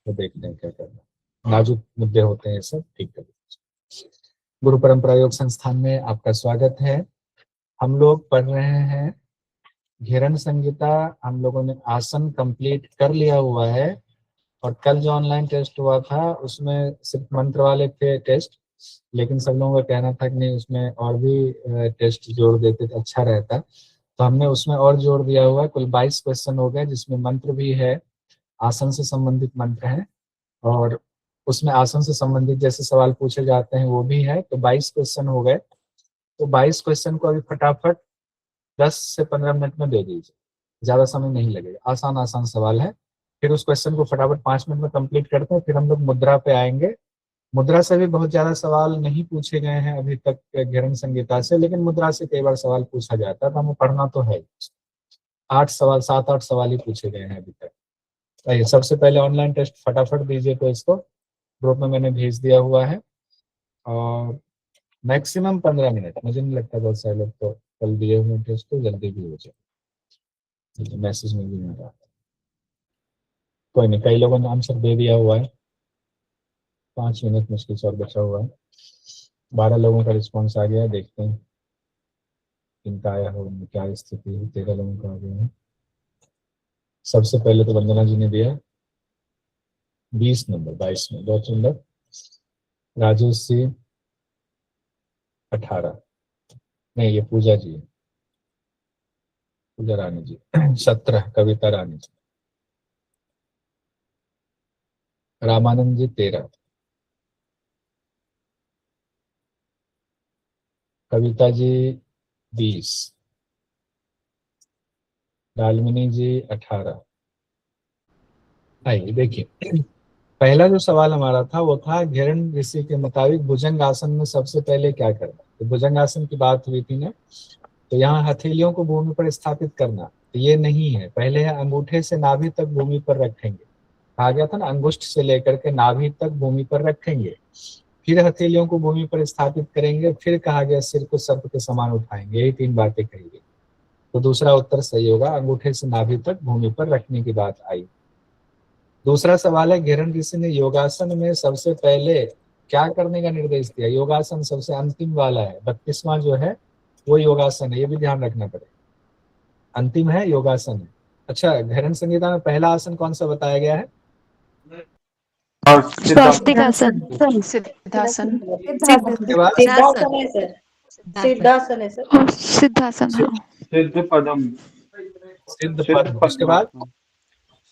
तो देखते हैं क्या करना, नाजुक मुद्दे होते हैं, सब ठीक कर। गुरु परंपरा योग संस्थान में आपका स्वागत है। हम लोग पढ़ रहे हैं घेरन संहिता। हम लोगों ने आसन कंप्लीट कर लिया हुआ है, और कल जो ऑनलाइन टेस्ट हुआ था उसमें सिर्फ मंत्र वाले थे टेस्ट, लेकिन सब लोगों का कहना था कि नहीं उसमें और भी टेस्ट जोड़ देते तो अच्छा रहता, तो हमने उसमें और जोड़ दिया हुआ है। कुल 22 क्वेश्चन हो गए, जिसमें मंत्र भी है, आसन से संबंधित मंत्र हैं, और उसमें आसन से संबंधित जैसे सवाल पूछे जाते हैं वो भी है। तो 22 क्वेश्चन हो गए। तो 22 क्वेश्चन को अभी फटाफट 10 से 15 मिनट में दे दीजिए, ज़्यादा समय नहीं लगेगा, आसान आसान सवाल है। फिर उस क्वेश्चन को फटाफट 5 मिनट में कंप्लीट करते हैं, फिर हम लोग मुद्रा पे आएंगे। मुद्रा से भी बहुत ज़्यादा सवाल नहीं पूछे गए हैं अभी तक घेरन संहिता से, लेकिन मुद्रा से कई बार सवाल पूछा जाता है, तो हमें पढ़ना तो है। 8 सवाल, 7-8 सवाल ही पूछे गए हैं अभी तक। आइए, सबसे पहले ऑनलाइन टेस्ट फटाफट दीजिए, तो इसको ग्रुप में मैंने भेज दिया हुआ है, और मैक्सिमम 15 मिनट, मुझे नहीं लगता बहुत सारे लोग तो कल दिए हुए टेस्ट तो जल्दी भी हो जाए, मैसेज में भी नहीं रहा। कोई नहीं, कई लोगों ने आंसर दे दिया हुआ है। 5 मिनट मुश्किल से और बचा हुआ है। 12 लोगों का रिस्पॉन्स आ गया है, देखते हैं किनका आया हो, क्या स्थिति है। 13 लोगों का आ गया है। सबसे पहले तो वंदना जी ने दिया 20 नंबर, 22 में, बहुत सुंदर। राजेश जी 18, नहीं ये पूजा जी है, पूजा रानी जी 17, कविता रानी जी। रामानंद जी 13, कविता जी 20, डालमिनी जी 18। आइए देखिए, पहला जो सवाल हमारा था वो था घेरन ऋषि के मुताबिक भुजंग आसन में सबसे पहले क्या करना। तो भुजंग आसन की बात हुई थी ना, तो यहाँ हथेलियों को भूमि पर स्थापित करना, तो ये नहीं है। पहले है अंगूठे से नाभि तक भूमि पर रखेंगे, कहा गया था ना, अंगुष्ठ से लेकर के नाभि तक भूमि पर रखेंगे, फिर हथेलियों को भूमि पर स्थापित करेंगे, फिर कहा गया सिर को सर्प के समान उठाएंगे। यही 3 बातें कही गई। तो दूसरा उत्तर सही होगा, अंगूठे से नाभि तक भूमि पर रखने की बात आई। दूसरा सवाल है घेरन ऋषि ने योगासन में सबसे पहले क्या करने का निर्देश दिया। योगासन सबसे अंतिम वाला है, 32वां जो है वो योगासन है, ये भी ध्यान रखना पड़ेगा, अंतिम है योगासन है। अच्छा, घेरन संहिता में पहला आसन कौन सा बताया गया है? स्वास्तिकासन। सिद्धासन। उसके बाद सिद्धासन है सर, सिद्धासन है सर। सिद्धासन, हाँ। सिद्ध पदम, सिद्ध पद्म। उसके बाद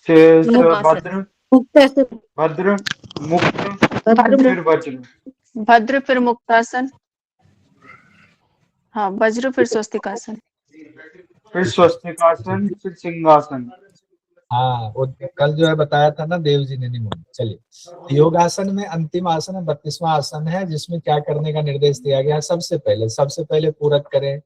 भद्र, भद्र, मुक्त, फिर वज्र। भद्र फिर मुक्तासन, हाँ वज्र फिर स्वस्तिकासन, फिर स्वस्तिकासन, फिर सिंहासन। हाँ, वो कल जो है बताया था ना देव जी ने निमोन। चलिए, योगासन में अंतिम आसन है, 32वां आसन है, जिसमें क्या करने का निर्देश दिया गया है। सबसे पहले पूरक करें,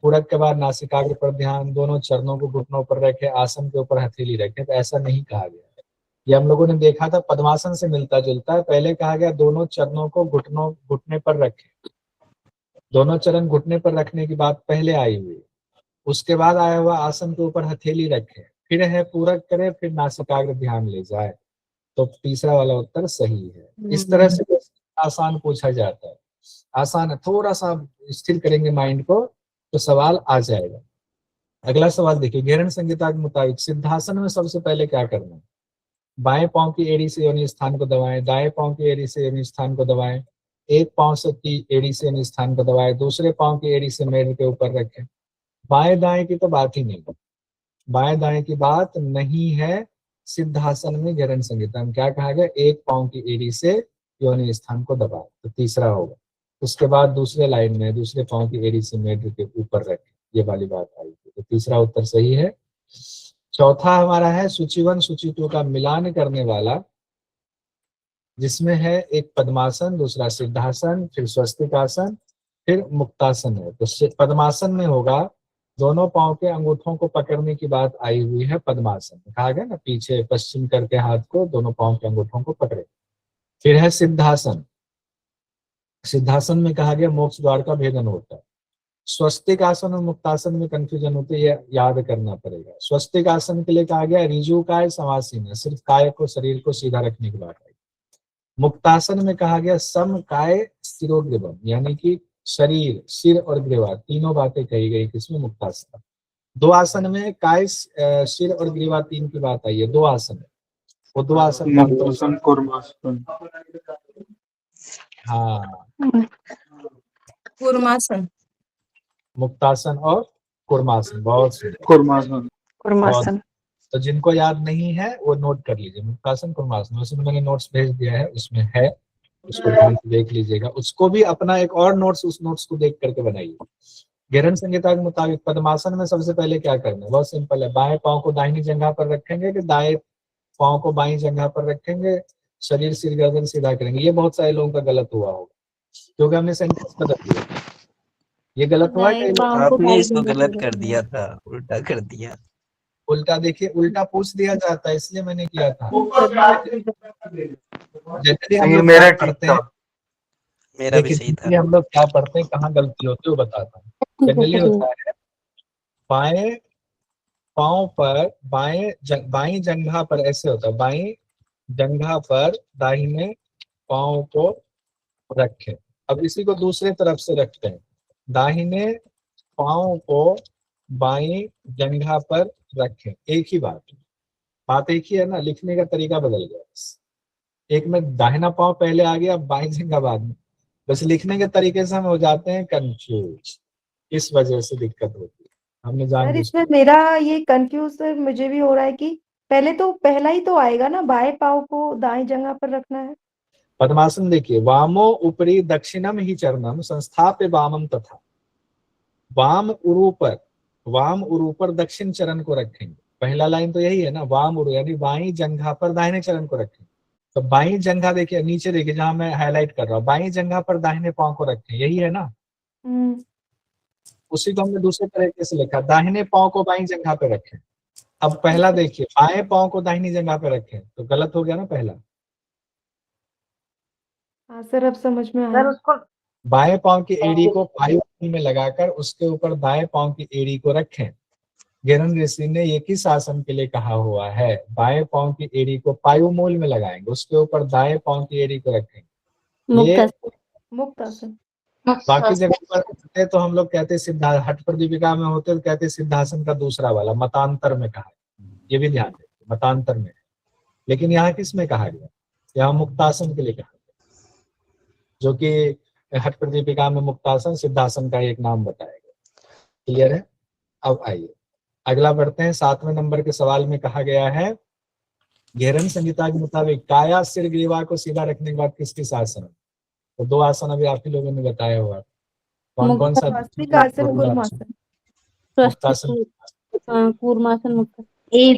पूरक के बाद नासिकाग्र पर ध्यान, दोनों चरणों को घुटनों पर रखें, आसन के ऊपर हथेली रखें। तो ऐसा नहीं कहा गया है, ये हम लोगों ने देखा था, पद्मासन से मिलता जुलता है। पहले कहा गया दोनों चरणों को घुटने पर रखें, दोनों चरण घुटने पर रखने की बात पहले आई हुई। उसके बाद आया हुआ आसन के ऊपर हथेली रखें, फिर है पूरक करे, फिर नासिकाग्र ध्यान ले जाए। तो तीसरा वाला उत्तर सही है। इस तरह से आसान पूछा जाता है, आसान है, थोड़ा सा स्थिर करेंगे माइंड को तो सवाल आ जाएगा। अगला सवाल देखिए, घेरन संहिता के मुताबिक सिद्धासन में सबसे पहले क्या करना है। बाएं पांव की एड़ी से योनि स्थान को दबाएं, दाएं पांव की एड़ी से योनि स्थान को दबाएं, एक पांव से की एड़ी से योनि स्थान को दबाएं, दूसरे पांव की एड़ी से मेड के ऊपर रखें। बाएं दाएं की तो बात ही नहीं, बाएं दाएं की बात नहीं है। सिद्धासन में घेरन संहिता में क्या कहा गया, एक पांव की एड़ी से योनि स्थान को दबाएं, तो तीसरा होगा। उसके बाद दूसरे लाइन में दूसरे पांव की एड़ी से मेड के ऊपर रखें, ये वाली बात आई थी, तो तीसरा उत्तर सही है। चौथा हमारा है सूची 1 सूची 2 का मिलान करने वाला, जिसमें है एक पद्मासन, दूसरा सिद्धासन, फिर स्वस्तिकासन, फिर मुक्तासन है। तो पद्मासन में होगा दोनों पांव के अंगूठों को पकड़ने की बात आई हुई है। पद्मासन कहा गया ना, पीछे पश्चिम करके हाथ को दोनों पांव के अंगूठों को पकड़े। फिर है सिद्धासन, सिद्धासन में कहा गया मोक्ष द्वार का भेदन होता है। स्वस्तिक आसन और मुक्तासन में कंफ्यूजन होती है, ये याद करना पड़ेगा। स्वस्तिक आसन के लिए कहा गया ऋजु काय समासीन, सिर्फ काय को, शरीर को सीधा रखने की बात आई। मुक्तासन में कहा गया सम काय शिरोग्रीवम, यानी कि शरीर, सिर और ग्रीवा तीनों बातें कही गई किसमें, मुक्तासन। दो आसन में काय, सिर और ग्रीवा तीन की बात आई है, दो आसन है, वो दो आसन मुक्तासन कूर्मासन। हाँ, कूर्मासन। मुक्तासन और कूर्मासन, बहुत सुंदर, कूर्मासन। कूर्मासन। तो जिनको याद नहीं है वो नोट कर लीजिए, मुक्तासन कूर्मासन। वैसे तो मैंने नोट्स भेज दिया है, उसमें है, उसको ध्यान से देख लीजिएगा। उसको भी अपना एक और नोट्स, उस नोट्स को देख करके बनाइए। घेरन संहिता के मुताबिक पद्मासन में सबसे पहले क्या करना है, बहुत सिंपल है। बाएं पांव को दाहिनी जगह पर रखेंगे कि दाएं पांव को बाईं जगह पर रखेंगे, शरीर सिर गर्दन सीधा करेंगे। ये बहुत सारे लोगों का गलत हुआ होगा, क्योंकि हमने सेंटेंस बदल दिया। ये गलत हुआ है, आपने इसको गलत कर दिया था, उल्टा कर दिया। उल्टा देखिए, उल्टा पूछ दिया जाता है, इसलिए मैंने किया था। जनरली हम लोग मेरा क्या पढ़ते हैं, मेरा भी देखिए सही था। जनरली हम लोग क्या पढ़ते हैं, कहाँ गलती होती है वो बताता हूँ। जनरली होता है बाएं पांव पर बाईं जंघा पर, ऐसे होता है, बाईं जंघा पर दाहिने पांव को रखें। अब इसी को दूसरे तरफ से रखते हैं, दाहिने पांव को बाईं जंघा पर रखें। एक ही बात एक ही है ना, लिखने का तरीका बदल गया बस। एक में दाहिना पांव पहले आ गया, बाईं जंघा बाद में, बस लिखने के तरीके से हम हो जाते हैं कंफ्यूज, इस वजह से दिक्कत होती है। हमने सर जान इसमें मेरा ये कंफ्यूज मुझे भी हो रहा है कि पहले तो पहला ही तो आएगा ना, बाएं पाँव को दाएं जगह पर रखना है। पद्मासन देखिए, वामो ऊपरी दक्षिणम ही चरणम संस्थाप्य वामम तथा, वाम उरु पर दक्षिण चरण को रखेंगे। पहला लाइन तो यही है ना, वाम उरु यानी बाईं जंघा पर दाहिने चरण को रखेंगे। तो बाईं जंघा देखिए, नीचे देखिए जहां मैं हाईलाइट कर रहा हूँ, बाईं जंघा पर दाहिने पांव को रखें, यही है ना। उसी को हमने दूसरे तरीके से लिखा, दाहिने पांव को बाईं जंघा पे रखें। अब पहला देखिए, बाएं पांव को दाहिनी जगह पे रखें, तो गलत हो गया ना पहला। हाँ सर, अब समझ में आया। बाएं पांव की एड़ी को पायु में लगाकर उसके ऊपर दाएं पांव की एड़ी को रखें। घेरन ऋषि ने ये किस आसन के लिए कहा हुआ है, बाएं पांव की एड़ी को पायु मूल में लगाएंगे, उसके ऊपर दाएं पांव की एड़ी को रखेंगे। ये मुक्त आसन। बाकी जगह पर होते तो हम लोग कहते सिद्धा, हठ प्रदीपिका में होते तो कहते सिद्धासन का दूसरा वाला, मतांतर में कहा है, ये भी ध्यान रखिए, मतांतर में। लेकिन यहाँ किस में कहा गया, यहाँ मुक्तासन के लिए कहा गया, जो कि हठ प्रदीपिका में मुक्तासन सिद्धासन का एक नाम बताया गया। क्लियर है। अब आइए अगला बढ़ते हैं। 7वें नंबर के सवाल में कहा गया है, घेरन संहिता के मुताबिक काया सिर ग्रीवा को सीधा रखने के बाद किस किस आसन, तो दो आसन अभी आप ही लोगों ने बताया हुआ, कौन कौन सा? स्वस्तिक आसन, कूर्मासन। मुक्तासन, कूर्मासन, मुक्तासन, ए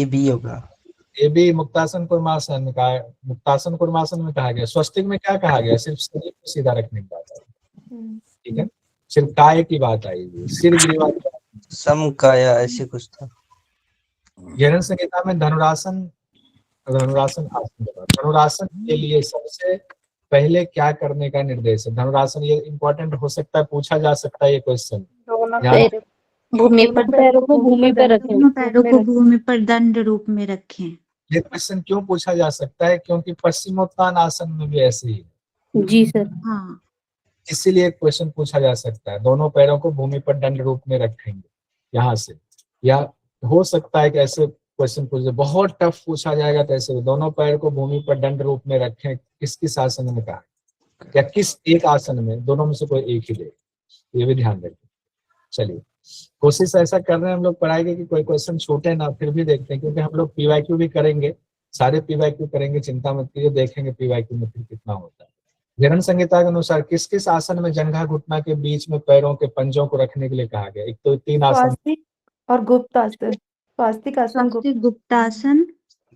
बी होगा। ये भी मुक्तासन कूर्मासन का, मुक्तासन कूर्मासन में कहा गया। स्वस्तिक में क्या कहा गया, सिर्फ शरीर को सीधा रखने की बात आई, ठीक है, सिर्फ काय की बात आई, सिर ग्रीवा सम काया ऐसे कुछ था। घेरन संहिता में धनुरासन आसन, धनुरासन के लिए सबसे पहले क्या करने का निर्देश है। धनुरासन ये इंपॉर्टेंट हो सकता है, पूछा जा सकता है ये क्वेश्चन। भूमि पर, पैरों को भूमि पर रखें, पैरों को भूमि पर दंड रूप में रखें। ये क्वेश्चन क्यों पूछा जा सकता है, क्योंकि पश्चिमोत्तान आसन में भी ऐसे ही है। जी सर। हाँ, इसीलिए क्वेश्चन पूछा जा सकता है, दोनों पैरों को भूमि पर दंड रूप में रखेंगे यहाँ से, या हो सकता है कि ऐसे क्वेश्चन पूछे, बहुत टफ पूछा जाएगा तो ऐसे दोनों पैर को भूमि पर दंड रूप में रखें, किस किस आसन में कहा, या किस एक आसन में, दोनों में से कोई एक ही दे, ये भी ध्यान रखें। चलिए कोशिश ऐसा कर रहे हैं हम लोग पढ़ाई की कि कोई क्वेश्चन छूटे ना, फिर भी देखते हैं, क्योंकि हम लोग पीवाईक्यू भी करेंगे, सारे पीवाईक्यू करेंगे, चिंता मत कीजिए, देखेंगे पीवाईक्यू में फिर कितना होता है। घेरन संहिता के अनुसार किस किस आसन में जंघा घुटना के बीच में पैरों के पंजों को रखने के लिए कहा गया। एक तो 3 आसन और गुप्त आसन, स्वास्तिक आसन, गुप्तासन,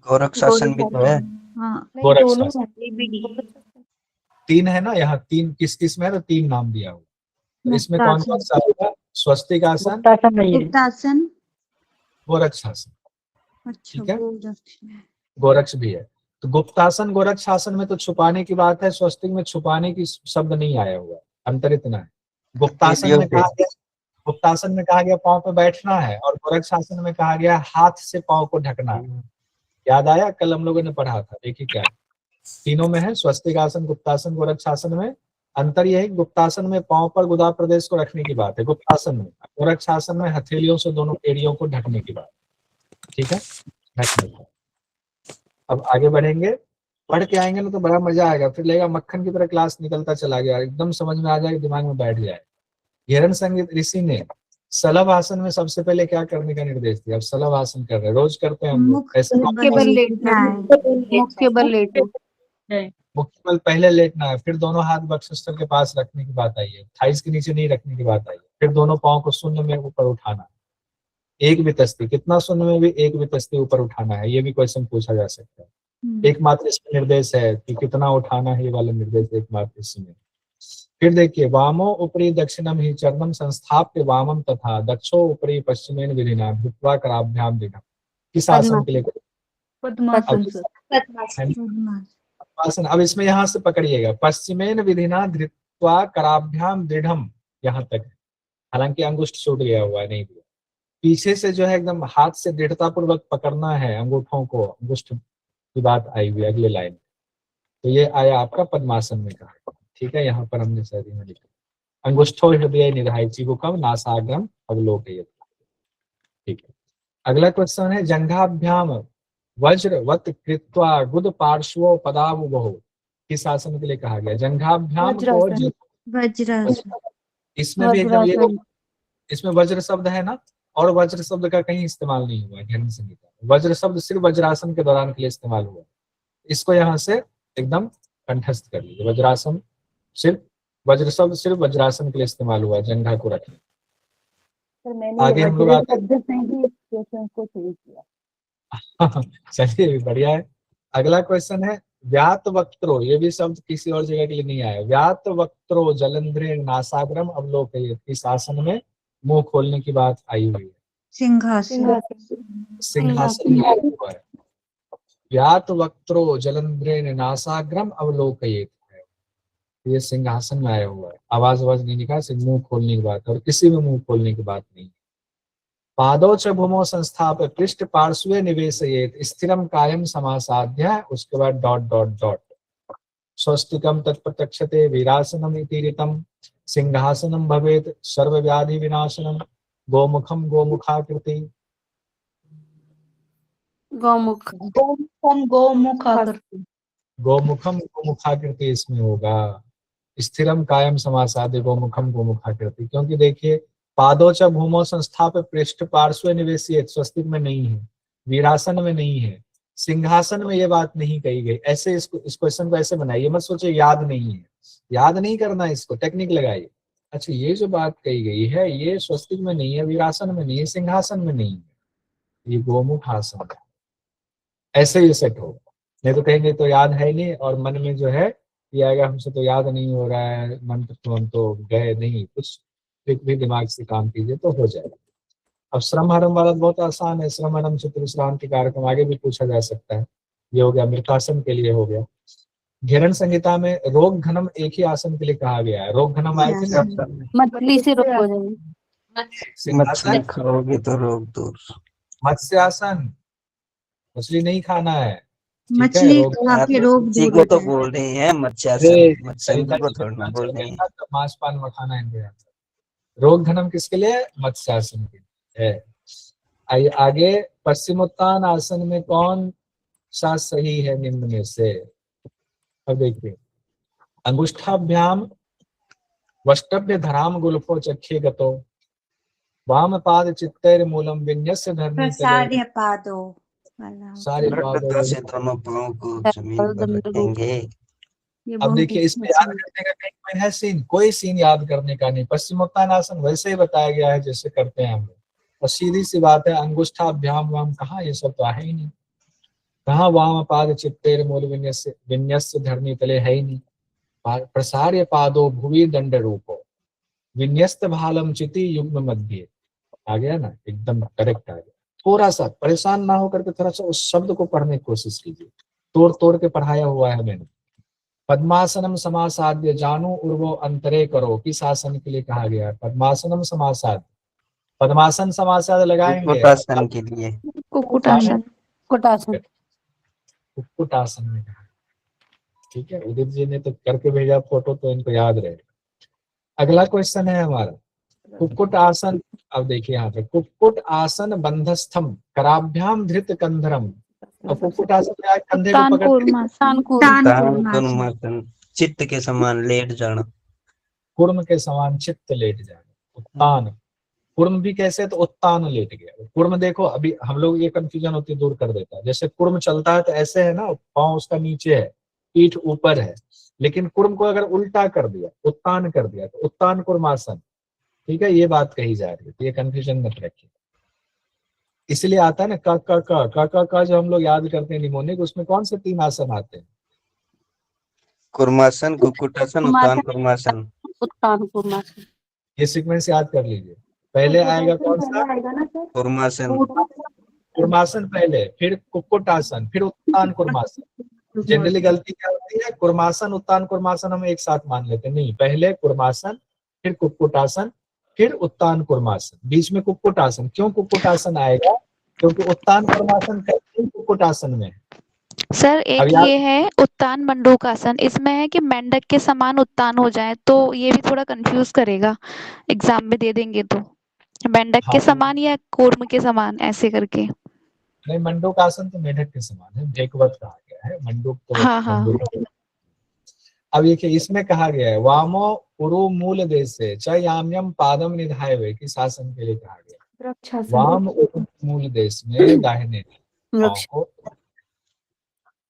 गोरक्षासन भी तो है। हाँ, गोरक्षासन 3 है ना, यहाँ 3 किस किस में है, तो 3 नाम दिया हुआ, तो इसमें कौन कौन सा होगा, स्वस्तिक आसन, गुप्तासन, गोरक्षासन, अच्छा, ठीक है, गोरक्ष भी है। तो गुप्तासन गोरक्षासन में तो छुपाने की बात है, स्वस्तिक में छुपाने की शब्द नहीं आया हुआ, अंतर इतना है। गुप्तासन में कहा गया, गुप्तासन में कहा गया पांव पे बैठना है, और गोरक्षासन में कहा गया हाथ से पांव को ढकना है। याद आया, कल हम लोगों ने पढ़ा था। देखिए क्या है, तीनों में है, स्वस्तिक आसन, गुप्तासन, गोरक्षासन में अंतर यह है कि गुप्तासन में पांव पर गुदा प्रदेश को रखने की बात है गुप्तासन में, गोरक्षासन में हथेलियों से दोनों एड़ियों को ढकने की बात। ठीक है, ढकने की। अब आगे बढ़ेंगे, पढ़ के आएंगे ना तो बड़ा मजा आएगा, फिर लगेगा मक्खन की तरह क्लास निकलता चला गया, एकदम समझ में आ जाएगा, दिमाग में बैठ जाए। हिरण ऋषि ने सलभ आसन में सबसे पहले क्या करने का निर्देश दिया? अब सलभ आसन कर रहे हैं, रोज करते हैं हम लोग। ऐसे मुख्य बल लेटना है, मुख्य बल लेटो। मुख्य बल पहले लेटना है, फिर दोनों हाथ वक्षस्थल के पास रखने की बात आई है, थाइस के नीचे नहीं रखने की बात आई है, फिर दोनों पाँव को शून्य में ऊपर उठाना, एक वितस्ती, कितना शून्य में भी एक वितस्ती ऊपर उठाना है, ये भी क्वेश्चन पूछा जा सकता है। एकमात्र इसमें निर्देश है कि कितना उठाना है, ये वाला निर्देश एकमात्र इसमें। फिर देखिए, वामो ऊपरी दक्षिणम ही चरणम संस्थाप्य वामम तथा दक्षो ऊपरी पश्चिमेन विधिना भूत्वा कराभ्याम दृढ़। किस आसन के लिए? पद्मासन। अब इसमें यहाँ से पकड़िएगा, पश्चिमेन विधिना धृत्वा कराभ्याम दृढ़म, यहाँ तक। हालांकि अंगुष्ठ छूट गया हुआ है, नहीं दिया। पीछे से जो है एकदम हाथ से दृढ़ता पूर्वक पकड़ना है अंगूठों को, अंगुष्ठ की बात आई हुई अगले लाइन। तो ये आया आपका पद्मासन में कहा। ठीक है, यहाँ पर हमने सही में लिखा, अंगुष्ठो हृदय निधाय चिबुकम नासाग्रम अवलोकयेत्। ठीक है, अगला क्वेश्चन है, जंघाभ्याम वज्रवत कृत्वा गुद पार्श्वो पदावुबहु, किस आसन के लिए कहा गया? जंघाभ्याम को वज्रासन। इसमें भी एकदम ये, इसमें वज्र शब्द है ना, और वज्र शब्द का कहीं इस्तेमाल नहीं हुआ है हिरण संहिता में। वज्र शब्द सिर्फ वज्रासन के दौरान के लिए इस्तेमाल हुआ। इसको यहाँ से एकदम कंठस्थ कर लीजिए, वज्रासन सिर्फ, वज्र शब्द सिर्फ वज्रासन के लिए इस्तेमाल हुआ है, जंघा को रखने। आगे हम लोग आते चलिए बढ़िया है। अगला क्वेश्चन है, व्यात वक्त्रो, ये भी शब्द किसी और जगह के लिए नहीं आया। व्यात वक्त्रो जलंध्रे नासाग्रम अवलोकयेत्, इस आसन में मुंह खोलने की बात आई हुई है। सिंहासन। सिंहासन में आया हुआ है। व्यात वक्त्रो जलंध्रेन नासाग्रम अवलोकयेत्, ये सिंहासन में आया हुआ है। आवाज नहीं निकाल, सिर्फ मुंह खोलने की बात, और किसी में मुंह खोलने की बात नहीं। पादौ च भूमौ संस्थाप्य पृष्ठ पार्श्वे निवेशयेत् स्थिरम कायम समासाध्य, उसके बाद डॉट डॉट डॉट। स्वस्तिकम तत्प्रत्यक्षते वीरासनम इति ऋतम सिंहासनम भवेत् सर्वव्याधि विनाशनम गोमुखम गोमुखाकृति। गोमुखम गोमुखाकृति इसमें होगा। स्थिरम कायम समासाध्य गोमुखम गोमुखाकृति, क्योंकि देखिए, पादोच भूमो संस्थाप्य पृष्ठ पार्श्व निवेशित, स्वस्तिक में नहीं है, वीरासन में नहीं है, सिंहासन में ये बात नहीं कही गई। ऐसे इस क्वेश्चन को ऐसे बनाइए, मत सोचिए याद नहीं है, याद नहीं करना, इसको टेक्निक लगाइए। अच्छा, ये जो बात कही गई है ये स्वस्तिक में नहीं है, वीरासन में नहीं है, सिंहासन में नहीं है, ये गोमुख आसन है। ऐसे ही सेट होगा, नहीं तो कहेंगे तो याद है नहीं, और मन में जो है ये आएगा, हमसे तो याद नहीं हो रहा है, मंत्र तो हम तो गए नहीं, कुछ भी दिमाग से काम कीजिए तो हो जाएगा। अब श्रम हरम वाला बहुत आसान है, श्रम हरम चतुर्श्रांति कार्यक्रम आगे भी पूछा जा सकता है। ये हो गया, मृतासन के लिए हो गया। हिरण संहिता में रोग घनम एक ही आसन के लिए कहा गया है। रोग घनम आए थे, मछली से रोग हो जाएगी। मछली खाओगे तो रोग दूर। मत्स्यासन, मछली नहीं खाना है, मछली खा के रोग मच्छी दूर को तो होता है। बोल रहे हैं मत्स्यासन, मत्स्यंत को थोड़ा बोल रहे हैं। मांस पान मखाना है। रोग घनम किसके लिए? मत्स्यासन के लिए है। आइए आगे, पश्चिमोत्तान आसन में कौन सा सही है निम्न में से? अब देखिए, अंगुष्ठाभ्याम वष्टभ्य धराम गुल्फो चखे गतो वाम पाद चित्तैर मूलम विन्यस्य धर्मी प्रसार्य पादो सारे लटता से दोनों पाँव को जमीन पर रखेंगे। ये अब बहुत देखिए, इसमें याद करने का कहीं कोई है सीन? कोई सीन याद करने का नहीं। पश्चिमोत्तान आसन वैसे ही बताया गया है जैसे करते हैं हम लोग, और सीधी सी बात है, अंगुष्ठाभ्याम वाम कहाँ, ये सब तो है ही नहीं। कहाँ वाम पाद चित्तेर मूल विन्यस्य धरणी तले है ही नहीं। प्रसार्य पादो भुवि दंड रूपो विन्यस्त भालम चिति युग्म मध्य, आ गया ना, एकदम करेक्ट आ गया। थोड़ा सा परेशान ना होकर के थोड़ा सा उस शब्द को पढ़ने की कोशिश कीजिए, तोड़ तोड़ के पढ़ाया हुआ है मैंने। पद्मासनम समासाद्य जानू उर्वो अंतरे करो, किस आसन के लिए कहा गया है? पद्मासनम समासाद्य, पद्मासन समासाद्य लगाएंगे कुक्कुटासन के लिए। कुक्कुटासन। कुक्कुटासन। कुक्कुटासन में कहा। ठीक है, उदित जी ने तो करके भेजा फोटो, तो इनको याद रहेगा। अगला क्वेश्चन है हमारा कुक्कुट आसन। अब देखिए यहाँ पे कुक्कुट आसन बंधस्थम कराभ्याम धृत कंधरम। और कुक्कुट आसन में आज कंधे को उत्तान पकड़ के कूर्मासन। कुर्मासन, चित्त के समान लेट जाना। कुर्म के समान चित्त लेट जाना। उत्तान, कुर्म भी कैसे? तो उत्तान लेट गया। कुर्म देखो, अभी हम लोग ये कंफ्यूजन होती है, दूर कर देता है। जैसे कुर्म चलता है तो ऐसे है ना, पाँव उसका नीचे है, पीठ ऊपर है। लेकिन कुर्म को अगर उल्टा कर दिया, उत्तान कर दिया, तो उत्तान कुर्मासन। ठीक है, ये बात कही जा रही है, तो ये कंफ्यूजन मत रखिए। इसलिए आता है ना क जो हम लोग याद करते हैं निमोनिक, उसमें कौन से 3 आसन आते हैं? कुर्मासन, कुक्कुटासन, उत्तान कुर्मासन। उत्तान कुर्मासन। ये सीक्वेंस याद कर लीजिए। पहले आएगा कौन सा? कुर्मासन। कुर्मासन पहले, फिर कुक्कुटासन, फिर उत्तान कुर्मासन। जनरली गलती क्या होती है? कुर्मासन उत्तान कुर्मासन हम एक साथ मान लेते हैं। नहीं, पहले कुर्मासन, फिर कुक्कुटासन, फिर उत्तान कुर्मासन, बीच में कुक्कुटासन। क्यों कुक्कुटासन आएगा? क्योंकि उत्तान कुर्मासन कुक्कुटासन में है। सर एक ये है उत्तान मंडूकासन, इसमें है कि मेंढक के समान उत्तान हो जाए, तो ये भी थोड़ा कंफ्यूज करेगा एग्जाम में दे देंगे तो। मेंढक के समान या कूर्म के समान ऐसे करके। नहीं, मंडूकासन तो मेढक के समान है, भेकवत कहा गया है। मंडूक तो हाँ। अब देखिए इसमें कहा गया है वामो उरु मूल देश से च याम्यम पादम निधाय वे, किस आसन के लिए कहा गया? वाम उरु मूल देश में दाहिने पांव को।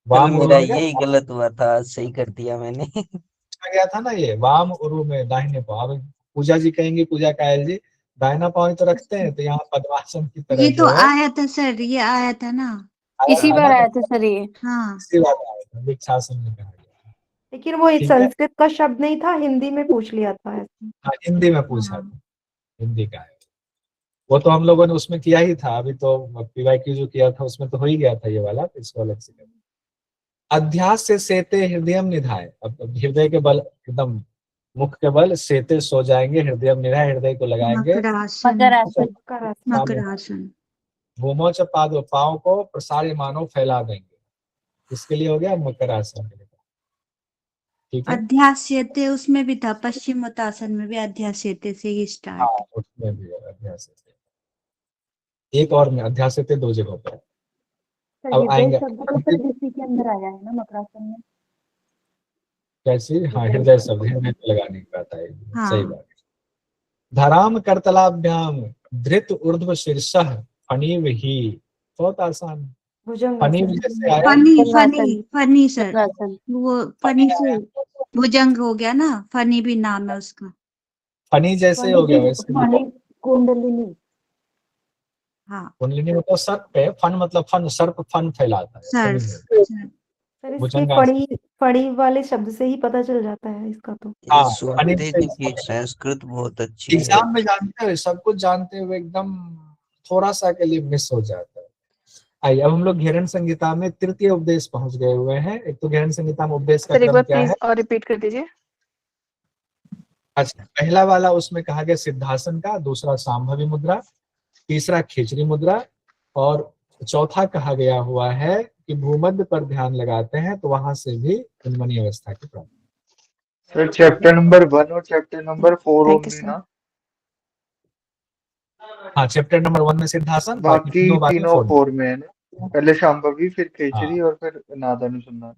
वाम मेरा यही गलत हुआ था, सही कर दिया मैंने। गया था ना ये वाम उरु में दाहिने पांव। अब पूजा जी कहेंगे, पूजा कायल जी दाहिना पांव तो रखते हैं, तो यहाँ पद्मासन की तरह ये तो जो है, आया था सर, ये आया था ना। इसी बार आया था सर ये। हाँ, इसी बात आया था, वृक्षासन में कहा गया। लेकिन वो ठीक है। संस्कृत का शब्द नहीं था, हिंदी में पूछ लिया था ऐसे। हाँ, हिंदी में पूछा था, हिंदी का है वो। तो हम लोगों ने उसमें किया ही था, अभी तो पीवाईक्यू जो किया था उसमें तो हो ही गया था ये वाला, इसको अलग से करना। अध्यास से सेते हृदय निधाय। अब हृदय के बल, एकदम मुख के बल, सेते सो जाएंगे, हृदय निधाय, हृदय को लगाएंगे। मकरासन। भूमोच पादो, पाँव को प्रसार्य मानो फैला देंगे। इसके लिए हो गया मकर आसन। ठीक है, अध्यास्यते उसमें भी था, पश्चिमोत्तासन में भी अध्यास्यते से ही स्टार्ट। हाँ उसमें भी है अध्यास। एक और में अध्यास 2 जगहों पर। अब आएंगे के अंदर आया है ना मकरासन में। कैसे? हाँ, हृदय शब्द हृदय पे लगाने की बात आएगी। हाँ। सही बात। धराम करतलाभ्याम धृत ऊर्ध्व शीर्षः फणीव ही, बहुत आसान है। फणीव जैसे आया, फनी सर, वो फनी से भुजंग हो गया ना, फनी भी नाम है उसका। फनी जैसे हो गया वैसे। कुंडलिनी। हाँ, कुंडलिनी मतलब सर्प पे, फन मतलब फन, सर्प फन फैलाता है। सर इसके फड़ी वाले शब्द से ही पता चल जाता है इसका तो। हाँ, स्वाति जी की संस्कृत बहुत अच्छी है। एग्जाम में जानते हुए, सब कुछ जानते हुए एकदम थोड़ा सा के लिए मिस हो जाता है। आइए अब हम लोग घेरन संहिता में तृतीय उपदेश पहुंच गए हुए हैं। एक तो घेरन संहिता में उपदेश का क्रम क्या है? और रिपीट कर दीजिए। अच्छा, पहला वाला उसमें कहा गया सिद्धासन का, दूसरा सांभवी मुद्रा, तीसरा खेचरी मुद्रा, और चौथा कहा गया हुआ है कि भूमध्य पर ध्यान लगाते हैं तो वहां से भी उन्मनी अवस्था की प्राप्ति। सर चैप्टर नंबर 1 और चैप्टर नंबर 4 होंगे ना? हाँ, चैप्टर नंबर 1 में सिद्धासन, बाकी तीनों 4 में है ना? पहले शांभवी, फिर खेचरी हाँ। और फिर नादानुसंधान।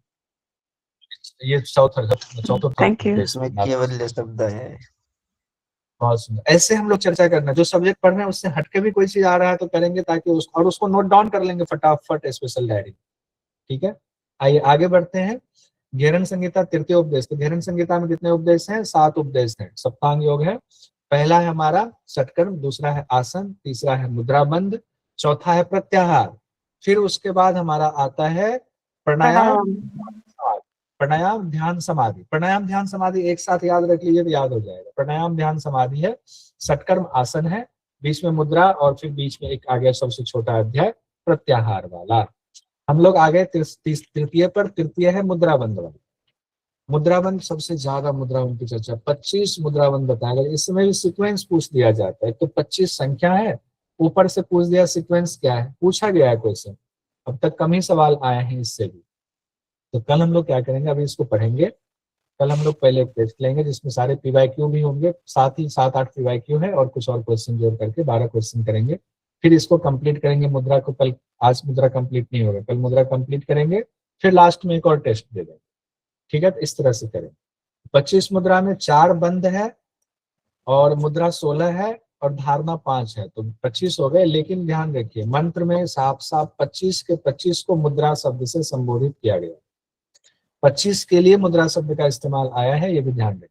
ये चौथा थैंक यू। इसमें केवल शब्द है। बहुत सुंदर। ऐसे हम लोग चर्चा करना, जो सब्जेक्ट पढ़ रहे हैं उससे हटके भी कोई चीज आ रहा है तो करेंगे, ताकि उसको नोट डाउन कर लेंगे फटाफट स्पेशल डायरी। ठीक है, आइए आगे बढ़ते हैं। घेरन संहिता तृतीय उपदेश। तो घेरन संहिता में कितने उपदेश हैं? 7 उपदेश हैं। सप्तांग योग है। पहला है हमारा षटकर्म, दूसरा है आसन, तीसरा है मुद्राबंध, चौथा है प्रत्याहार, फिर उसके बाद हमारा आता है प्राणायाम, प्राणायाम ध्यान समाधि। प्राणायाम ध्यान समाधि एक साथ याद रख लीजिए तो याद हो जाएगा। प्राणायाम ध्यान समाधि है, षटकर्म आसन है, बीच में मुद्रा, और फिर बीच में एक आ गया सबसे छोटा अध्याय प्रत्याहार वाला। हम लोग आ गए तृतीय पर। तृतीय है मुद्राबंध वाला। मुद्राबंध सबसे ज्यादा मुद्राबंध की चर्चा, 25 मुद्राबंध बताया गया। इसमें भी सीक्वेंस पूछ दिया जाता है, तो 25 संख्या है, ऊपर से पूछ दिया सीक्वेंस क्या है, पूछा गया है क्वेश्चन। अब तक कम ही सवाल आए हैं इससे भी। तो कल हम लोग क्या करेंगे, अभी इसको पढ़ेंगे। कल हम लोग पहले एक टेस्ट लेंगे जिसमें सारे पीवाईक्यू भी होंगे, साथ ही 7-8 पीवाईक्यू है और कुछ और क्वेश्चन जोड़ करके 12 क्वेश्चन करेंगे। फिर इसको कंप्लीट करेंगे मुद्रा को। कल, आज मुद्रा कंप्लीट नहीं होगा, कल मुद्रा कंप्लीट करेंगे, फिर लास्ट में एक और टेस्ट दे देंगे। ठीक है, तो इस तरह से करें। 25 मुद्रा में 4 बंद है और मुद्रा 16 है और धारणा 5 है, तो 25 हो गए। लेकिन ध्यान रखिए, मंत्र में साफ साफ 25 के 25 को मुद्रा शब्द से संबोधित किया गया। 25 के लिए मुद्रा शब्द का इस्तेमाल आया है, ये भी ध्यान रखिए।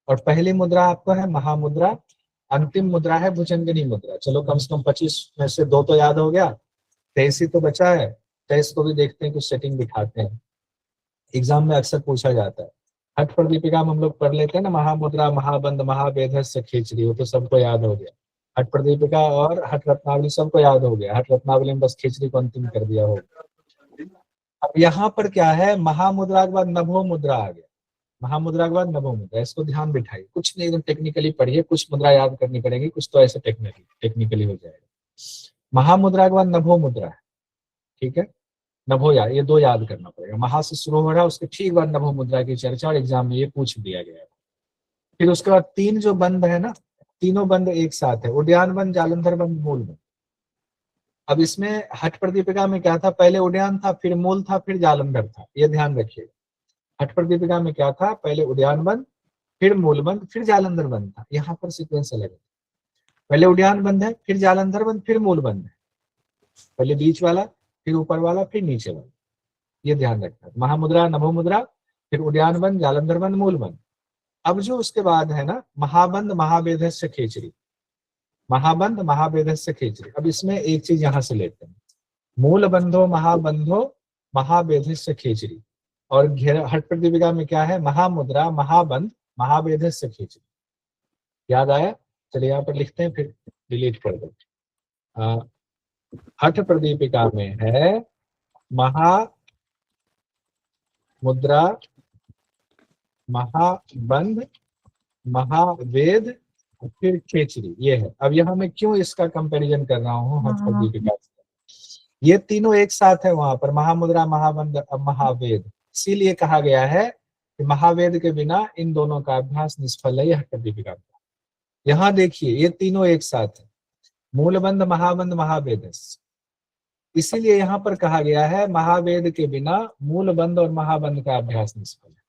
और पहली मुद्रा आपको है महामुद्रा, अंतिम मुद्रा है भुजंगिनी मुद्रा। चलो कम से कम 25 में से 2 तो याद हो गया, 23 ही तो बचा है। 23 को भी देखते हैं, कुछ सेटिंग दिखाते हैं, एग्जाम में अक्सर पूछा जाता है। हठ प्रदीपिका में हम लोग पढ़ लेते हैं ना, महामुद्रा, महाबंध, महावेधस्य खींचड़ी, वो तो सबको याद हो गया। हठ प्रदीपिका और हठ रत्नावली सबको याद हो गया। हठ रत्नावली में बस खींचड़ी को अंतिम कर दिया होगा। अब यहाँ पर क्या है, महामुद्रा के बाद नभो मुद्रा आ गया। महामुद्रा के बाद नभो मुद्रा, इसको ध्यान बिठाइए। कुछ नहीं, एकदम टेक्निकली पढ़िए, कुछ मुद्रा याद करनी पड़ेगी, कुछ तो ऐसे टेक्निकली हो जाएगा। महामुद्रा के बाद नभो मुद्रा है, ठीक है। नभो याद, ये 2 याद करना पड़ेगा। महा से शुरू हो रहा है, उसके ठीक बाद नभो मुद्रा की चर्चा, और एग्जाम में ये पूछ दिया गया है। फिर उसके बाद 3 जो बंद है ना, तीनों बंद एक साथ है, उद्यान बंद, जालंधर बंद, मूल बंद। अब इसमें हठ प्रदीपिका में क्या था, पहले उद्यान था, फिर मूल था, फिर जालंधर था, ये ध्यान रखिएगा। हठ प्रदीपिका में क्या था, पहले उद्यान बंद, फिर मूल बंद, फिर जालंधर बंद था। यहाँ पर सीक्वेंस अलग है, पहले उद्यान बंद है, फिर जालंधर बंद, फिर मूल बंद है। पहले बीच वाला, फिर ऊपर वाला, फिर नीचे वाला, ये ध्यान रखना है। महामुद्रा, नभो मुद्रा, फिर उद्यान बंद, जालंधर बंद, मूल बंद। अब जो उसके बाद है ना, महाबंध, महावेधस्य खींचड़ी, महाबंध, महावेधस्य खींचड़ी। अब इसमें एक चीज यहां से लेते हैं, मूल बंधो, महाबंधो, महावेधस्य खींचड़ी। और हठ प्रदीपिका में क्या है, महामुद्रा, महाबंध, महावेधस्य खींचड़ी। याद आया? चलिए यहाँ पर लिखते हैं, फिर डिलीट कर दो। हठ प्रदीपिका में है महामुद्रा, महाबंध, महावेद, फिर खींचड़ी, ये है। अब यहाँ मैं क्यों इसका कंपैरिजन कर रहा हूँ हठ प्रदीपिका से, ये तीनों एक साथ है वहां पर, महामुद्रा, महाबंध, महावेद। इसीलिए कहा गया है कि महावेद के बिना इन दोनों का अभ्यास निष्फल है, यह हठ प्रदीपिका का। यहाँ देखिए, ये तीनों एक साथ है, मूलबंध, महाबंध, महावेद। इसीलिए यहाँ पर कहा गया है महावेद के बिना मूलबंध और महाबंध का अभ्यास निष्फल है।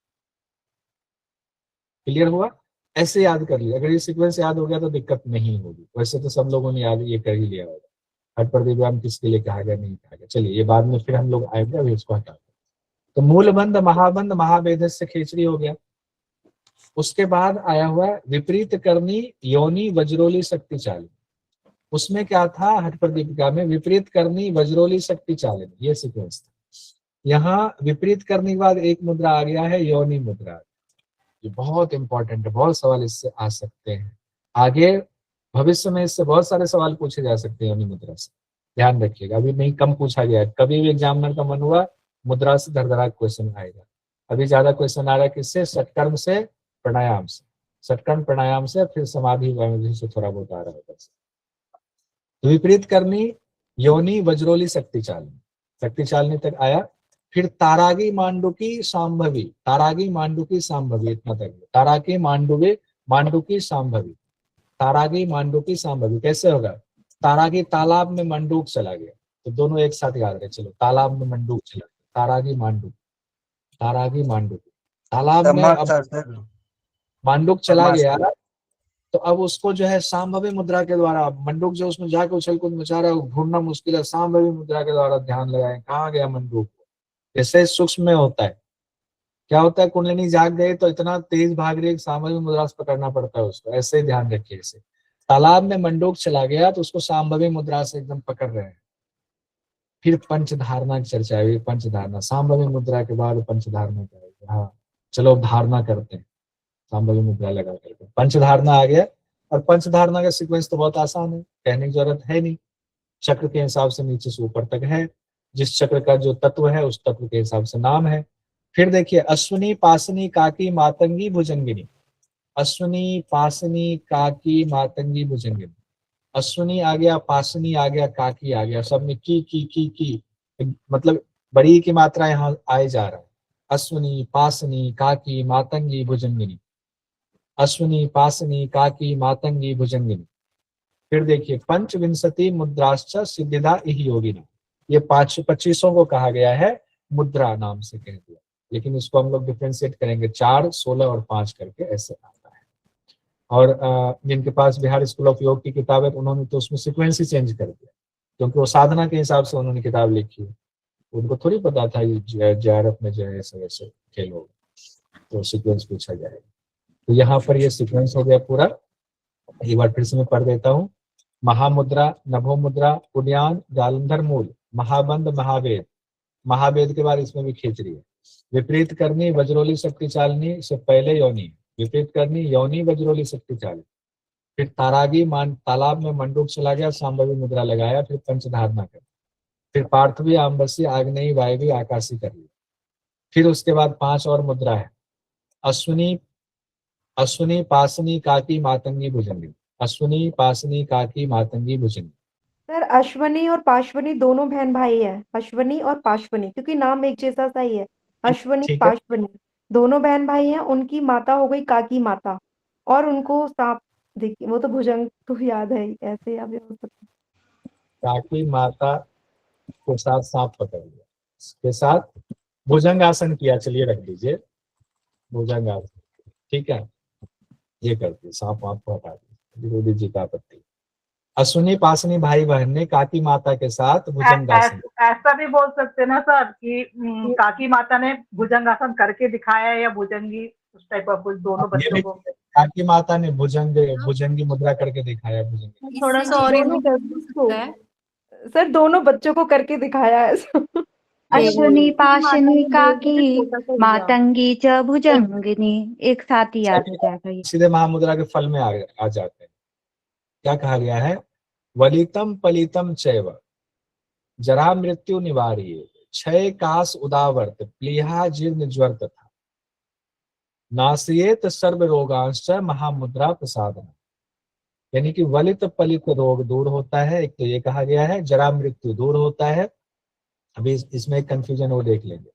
क्लियर हुआ? ऐसे याद कर लिया, अगर ये सीक्वेंस याद हो गया तो दिक्कत नहीं होगी। वैसे तो सब लोगों ने याद ये कर ही लिया होगा। हठ प्रदीपिका किसके लिए कहा गया, नहीं कहा गया। चलिए ये बाद में फिर हम लोग आएंगे, अभी इसको हटा। तो मूलबंध, महाबंध, महावेद से खींचड़ी हो गया। उसके बाद आया हुआ विपरीत करनी, योनि, वज्रोली, शक्तिशाली। उसमें क्या था, हठ प्रदीपिका में विपरीत करनी, वज्रोली, शक्तिशाली, ये सीक्वेंस था। यहाँ विपरीत करने के बाद एक मुद्रा आ गया है, योनि मुद्रा। ये बहुत इंपॉर्टेंट है, बहुत सवाल इससे आ सकते हैं आगे भविष्य में, इससे बहुत सारे सवाल पूछे जा सकते हैं योनि मुद्रा से। ध्यान रखिएगा, अभी नहीं, कम पूछा गया है। कभी भी एग्जामिनर का मन हुआ मुद्रा से धड़धड़ा क्वेश्चन आएगा। अभी ज्यादा क्वेश्चन आ रहा है किससे, षटकर्म से, प्राणायाम से, षटकर्म प्राणायाम से, फिर समाधि से थोड़ा बहुत आ रहा है। तो विपरीत करनी, योनि, वज्रोली, शक्तिशाली, शक्तिशाली तक आया। फिर तारागी, मांडुकी, सांभवी, तारागी, मांडुकी, सांभवी, इतना तक। तारागी, मांडुवे, मांडुकी, सांभवी, तारागी, मांडुकी, सांभवी। कैसे होगा, तारागी तालाब में मंडूक चला गया, तो दोनों एक साथ याद रहे। चलो, तालाब में मंडूक चला गया, तारागी, मांडुक, तारागी, मांडुक। तालाब में अब मांडुक चला गया, तो अब उसको जो है सांभवी मुद्रा के द्वारा, मंडूक जो उसमें जाके उछल कूद मचा रहा है, ढूंढना मुश्किल है, सांभवी मुद्रा के द्वारा ध्यान लगाए कहाँ गया मंडूक। जैसे सूक्ष्म में होता है, क्या होता है, कुंडलिनी जाग गई तो इतना तेज भाग रही है, सांभवी मुद्रा से पकड़ना पड़ता है उसको। ऐसे ही ध्यान रखिए। इसे तालाब में मंडूक चला गया तो उसको सांभवी मुद्रा से एकदम पकड़ रहे हैं। फिर पंचधारणा की चर्चा है, पंचधारणा, सांभवी मुद्रा के बाद पंचधारणा करेगी। हाँ चलो धारणा करते हैं, सांभवी मुद्रा लगा करके पंचधारणा आ गया। और पंचधारणा का सीक्वेंस तो बहुत आसान है, कहने की जरूरत है नहीं। चक्र के हिसाब से नीचे से ऊपर तक है, जिस चक्र का जो तत्व है उस तत्व के हिसाब से नाम है। फिर देखिए अश्विनी पासनी काकी मातंगी भुजंगिनी, अश्विनी पासनी काकी मातंगी भुजंगिनी, अश्विनी आ गया, पासनी आ गया, काकी आ गया, सब में की मतलब बड़ी की मात्रा यहाँ आए जा रहा है। अश्विनी पासनी काकी मातंगी भुजंगिनी, अश्विनी पासनी काकी मातंगी भुजंगिनी। फिर देखिए पंचविंशति मुद्राश्च सिद्धिदा इहि योगिनी, ये 25 को कहा गया है मुद्रा नाम से कह दिया, लेकिन इसको हम लोग डिफ्रेंशिएट करेंगे 4, 16 और 5 करके, ऐसे आता है। और जिनके पास बिहार स्कूल ऑफ योग की किताब है उन्होंने तो उसमें सीक्वेंस ही चेंज कर दिया, क्योंकि वो साधना के हिसाब से उन्होंने किताब लिखी है, उनको थोड़ी पता था JRF में जो है ऐसे वैसे खेल होगा तो सीक्वेंस पूछा जाएगा। तो यहाँ पर ये सीक्वेंस हो गया पूरा। एक बार फिर से मैं पढ़ देता हूँ। महामुद्रा, नभो मुद्रा, उद्यान, जालंधर मूल, महाबंद, महावेद, महावेद के बाद इसमें भी खींच रही है। विपरीत करनी, वज्रोली शक्ति चालनी से पहले योनि, विपरीत करनी, योनि वज्रोली शक्ति चालनी। फिर तारागी तालाब में मंडूक चला गया, सांभवी मुद्रा लगाया, फिर पंचधारणा कर, फिर पार्थवी, आम्बसी, आग्नेयी, वायवी, आकाशी कर लिया। फिर उसके बाद 5 और मुद्रा है, अश्विनी पासनी काकी मातंगी भुजंगी, अश्विनी पासनी काकी मातंगी भुजंगी। सर अश्वनी और पाश्वनी दोनों बहन भाई है, अश्वनी और पाश्वनी, क्योंकि नाम एक जैसा सा ही है, अश्वनी ठीक है। पाश्वनी दोनों बहन भाई हैं। उनकी माता हो गई काकी माता, और उनको सांप, देखिए वो तो भुजंग तो याद है ही, ऐसे अब हो सकता है। काकी माता के साथ सांप पकड़ लिया, इसके साथ भुजंग आसन किया, चलिए रख लीजिए भुजंग आसन, ठीक है। ये करती सांप वाप को हटा दी, विरोधी जी का आपत्ति। अश्विनी पासनी भाई बहन ने काकी माता के साथ भुजंगासन, ऐसा भी बोल सकते ना सर कि काकी माता ने भुजंगासन करके दिखाया है या भुजंगी उस टाइप का कुछ, दोनों ये बच्चों भी को। काकी माता ने भुजंगी मुद्रा करके दिखाया, भुजंगी। थोड़ा सा और दोनों बच्चों को, सर दोनों बच्चों को करके दिखाया है। अश्विनी पाशनी काकी छोटा सा हुआ। मातंगी च भुजंगिनी, एक साथ ही याद हो जाएगा ये। सीधे महामुद्रा के फल में आ जाते हैं। क्या कहा गया है? वलितम पलितम चैव जरा मृत्यु निवारिये, क्षय कास उदावर्त प्लीहा जीर्ण ज्वर तथा नासियेत सर्व रोगांश्च महामुद्रा प्रसादना। यानी कि वलित पलित रोग दूर होता है, एक तो ये कहा गया है, जरा मृत्यु दूर होता है। अभी इसमें एक कंफ्यूजन वो देख लेंगे।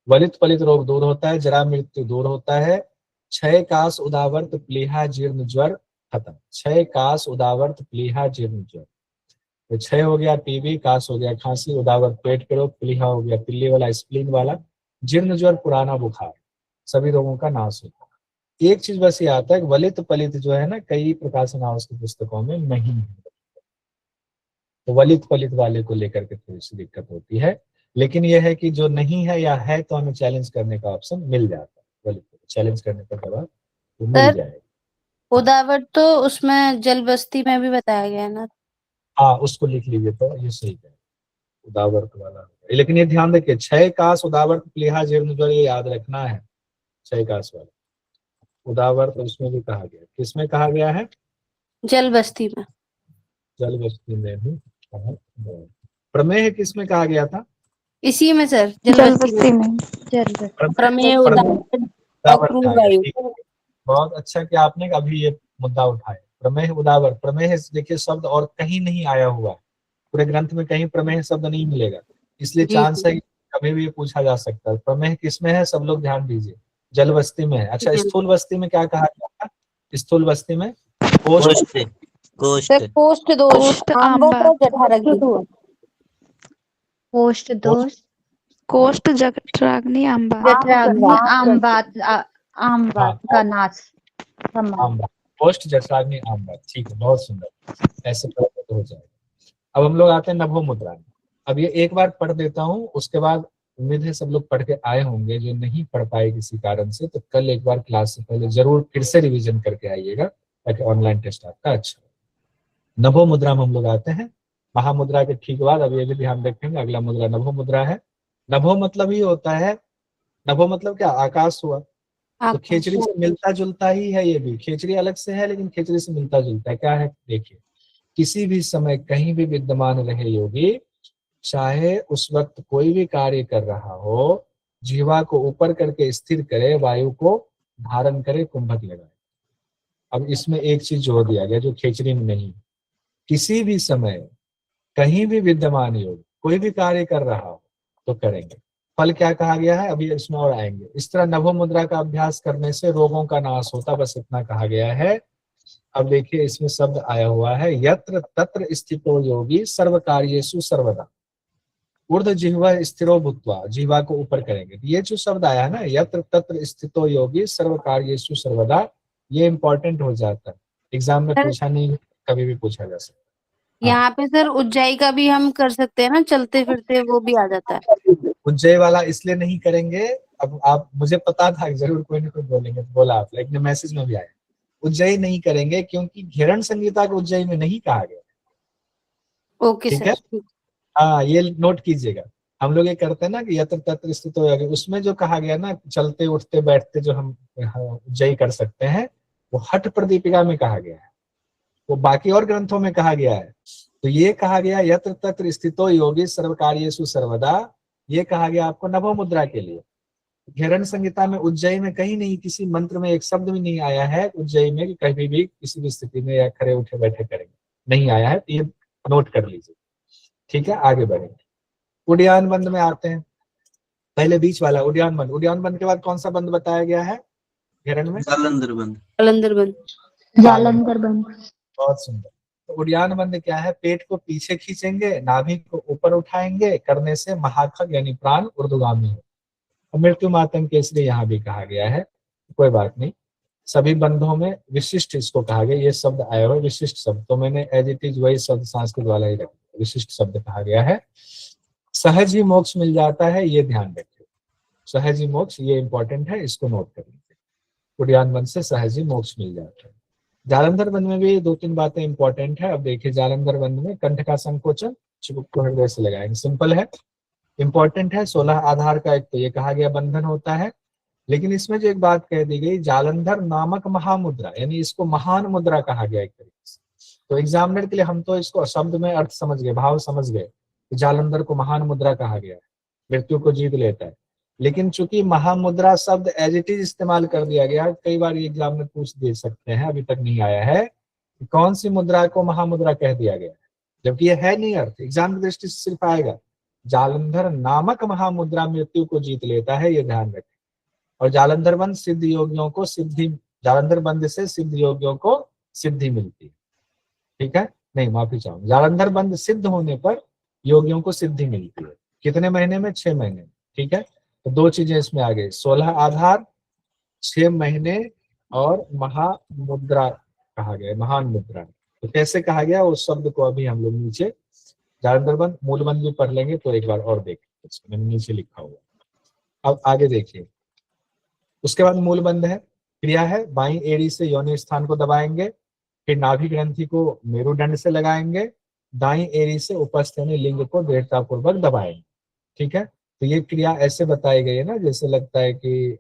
वलित पलित रोग दूर होता है, जरा मृत्यु दूर होता है, क्षय कास उदावर्त प्लीहा जीर्ण ज्वर खत्म। क्षय कास उदावर्त प्लीहा जीर्ण ज्वर, तो क्षय हो गया टीबी, कास हो गया खांसी, उदावर्त पेट के रोग, प्लीहा हो गया पिल्ली वाला स्प्लीन वाला, जीर्ण ज्वर पुराना बुखार, सभी रोगों का नाश होता है। एक चीज बस ये आता है, वलित पलित जो है ना, कई प्रकाशन हाउस की पुस्तकों में नहीं है, तो वलित पलित वाले को लेकर के थोड़ी सी दिक्कत होती है। लेकिन यह है कि जो नहीं है या है तो हमें चैलेंज करने का ऑप्शन मिल जाता है, वलित चैलेंज करने का जवाब तो मिल जाएगा। उदावर तो उसमें जल बस्ती में भी बताया गया है ना। हाँ, उसको लिख लीजिए तो ये सही है, उदावर्त वाला। लेकिन ये ध्यान रखिए, क्षय कास उदावर्त प्लीहा जीर्ण ज्वर, ये याद रखना है। क्षय कास वाला उदावर्त उसमें भी कहा गया, किसमें कहा गया है? जल बस्ती में। जल बस्ती में भी कहा गया। प्रमेह किसमें कहा गया था? इसी में सर, जल जल बस्ती बस्ती में। में। प्रमेय उदावर्त अक्रूर कहा गया, वायु। ठीक है। बहुत अच्छा कि आपने अभी ये मुद्दा उठाया, प्रमेह उदावर्त। प्रमेह देखिए शब्द और कहीं नहीं आया हुआ है, पूरे ग्रंथ में कहीं प्रमेह शब्द नहीं मिलेगा, इसलिए जी, चांस है कि कभी भी पूछा जा सकता है। प्रमेह किसमें है, सब लोग ध्यान दीजिए, जल बस्ती में है। अच्छा, स्थूल बस्ती में क्या कहा गया था? स्थूल बस्ती में कोष्ठ सर कोष्ठ दोष, कोष्ठ आम्बा, जठराग्नि। कोष्ठ दोष, कोष्ठ जठराग्नि आम्बा, जठराग्नि आम हाँ, बात का नाश। आम्बा, कोष्ठ जठराग्नि आम्बा, ठीक है, बहुत सुंदर, ऐसे पढ़ने तो हो जाएगा। अब हम लोग आते हैं नभो मुद्रा में। अब ये एक बार पढ़ देता हूँ, उसके बाद उम्मीद है सब लोग पढ़ के आए होंगे, जो नहीं पढ़ पाए किसी कारण से तो कल एक बार क्लास से पहले जरूर फिर से रिवीजन करके आइएगा, ताकि ऑनलाइन टेस्ट आपका अच्छा हो। नभो मुद्रा में हम लोग आते हैं, महामुद्रा के ठीक बाद अब ये भी ध्यान रखेंगे, अगला मुद्रा नभो मुद्रा है। नभो मतलब ही होता है, नभो मतलब क्या? आकाश हुआ, तो खेचरी से मिलता जुलता ही है। ये भी खेचरी अलग से है, लेकिन खेचरी से मिलता जुलता है। क्या है देखिए, किसी भी समय कहीं भी विद्यमान रहे योगी, चाहे उस वक्त कोई भी कार्य कर रहा हो, जिह्वा को ऊपर करके स्थिर करे, वायु को धारण करे, कुंभक लगाए। अब इसमें एक चीज जोड़ दिया गया जो खेचरी में नहीं, किसी भी समय कहीं भी विद्यमान योग कोई भी कार्य कर रहा हो तो करेंगे। फल क्या कहा गया है, अभी इसमें और आएंगे। इस तरह नभो मुद्रा का अभ्यास करने से रोगों का नाश होता, बस इतना कहा गया है। अब देखिए इसमें शब्द आया हुआ है, यत्र तत्र स्थितो योगी सर्व कार्येषु सर्वदा, ऊर्ध्व जिह्वा स्थिरो भूत्वा, जिह्वा को ऊपर करेंगे। ये जो शब्द आया है ना, यत्र तत्र स्थितो योगी सर्व कार्येषु सर्वदा, ये इंपॉर्टेंट हो जाता है, एग्जाम में पूछा नहीं, कभी भी पूछा जा सकता है। यहाँ पे सर उज्जाई का भी हम कर सकते हैं ना, चलते फिरते वो भी आ जाता है। उज्जय वाला इसलिए नहीं करेंगे, अब आप, मुझे पता था जरूर कोई ना कोई बोलेंगे, तो बोला आप, लेकिन मैसेज में भी आया उज्जय नहीं करेंगे क्योंकि घेरण संहिता को उज्जय में नहीं कहा गया। ओके ठीक है, सर। हाँ ये नोट कीजिएगा। हम लोग ये करते हैं ना कि यत्र तत्र स्थित हो जाएगा, उसमें जो कहा गया ना चलते उठते बैठते जो हम उज्जय कर सकते हैं, वो हठ प्रदीपिका में कहा गया है, वो बाकी और ग्रंथों में कहा गया है। तो ये कहा गया यत्र तत्र स्थितो योगी सर्व कार्येषु सर्वदा, ये कहा गया आपको नभो मुद्रा के लिए। घेरण संहिता में उज्जय में कहीं नहीं, किसी मंत्र में एक शब्द भी नहीं आया है उज्जय में कि कभी भी किसी भी स्थिति में या खड़े उठे बैठे करेंगे, नहीं आया है, तो ये नोट कर लीजिए। ठीक है, आगे बढ़ेंगे। उड्डयन बंद में आते हैं। पहले बीच वाला उड्डयन बंद, उड्डयन बंद के बाद कौन सा बंद बताया गया है घेरण में? जालंधर बंद। जालंधर बंद। जालंधर बंद। बहुत सुंदर। तो उड्डयन बंद क्या है, पेट को पीछे खींचेंगे, नाभि को ऊपर उठाएंगे, करने से महाखग यानी प्राण ऊर्ध्वगामी है। मृत्यु मातंग केसरी यहाँ भी कहा गया है, कोई बात नहीं, सभी बंधों में विशिष्ट इसको कहा गया। ये शब्द आया हुआ विशिष्ट शब्द, तो मैंने एज इट इज वही शब्द संस्कृत वाला ही रखा, विशिष्ट शब्द कहा गया है। सहज ही मोक्ष मिल जाता है, ये ध्यान रखिए, सहज ही मोक्ष, ये इंपॉर्टेंट है, इसको नोट कर लीजिए। उड्डयन बंद से सहज ही मोक्ष मिल जाता है। जालंधर बंद में भी 2-3 बातें इंपॉर्टेंट है। अब देखिए जालंधर बंद में कंठ का संकोचन, चिबुक को हृदय से लगाएंगे, सिंपल है, इंपॉर्टेंट है। 16 आधार का एक तो ये कहा गया बंधन होता है, लेकिन इसमें जो एक बात कह दी गई, जालंधर नामक महामुद्रा, यानी इसको महान मुद्रा कहा गया एक तरीके से। तो एग्जामिनर के लिए हम तो इसको शब्द में अर्थ समझ गए, भाव समझ गए, जालंधर को महान मुद्रा कहा गया है, मृत्यु को जीत लेता है। लेकिन चूंकि महामुद्रा शब्द एज इट इज इस्तेमाल कर दिया गया, कई बार ये एग्जाम में पूछ दे सकते हैं, अभी तक नहीं आया है कि कौन सी मुद्रा को महामुद्रा कह दिया गया है, जबकि ये है नहीं अर्थ, एग्जाम की दृष्टि से सिर्फ आएगा जालंधर नामक महामुद्रा मृत्यु को जीत लेता है, ये ध्यान रखें। और जालंधर बंद सिद्ध योगियों को सिद्धि, जालंधर बंद से सिद्ध योगियों को सिद्धि मिलती है। ठीक है, नहीं माफी चाहूंगा, जालंधर बंद सिद्ध होने पर योगियों को सिद्धि मिलती है। कितने महीने में? 6 महीने। ठीक है, तो 2 चीजें इसमें आ गई, 16 आधार, 6 महीने, और महामुद्रा कहा गया, महान मुद्रा। तो कैसे कहा गया उस शब्द को अभी हम लोग नीचे जालंधर बंद मूल बंद भी पढ़ लेंगे, तो एक बार और देखें, मैंने नीचे लिखा हुआ। अब आगे देखिए, उसके बाद मूल बंद है, क्रिया है, बाईं एड़ी से योनि स्थान को दबाएंगे, फिर नाभि ग्रंथि को मेरुदंड से लगाएंगे, दाईं एड़ी से उपस्थ यानी लिंग को दृढ़तापूर्वक दबाएंगे। ठीक है, तो ये क्रिया ऐसे बताई गई है ना, जैसे लगता है कि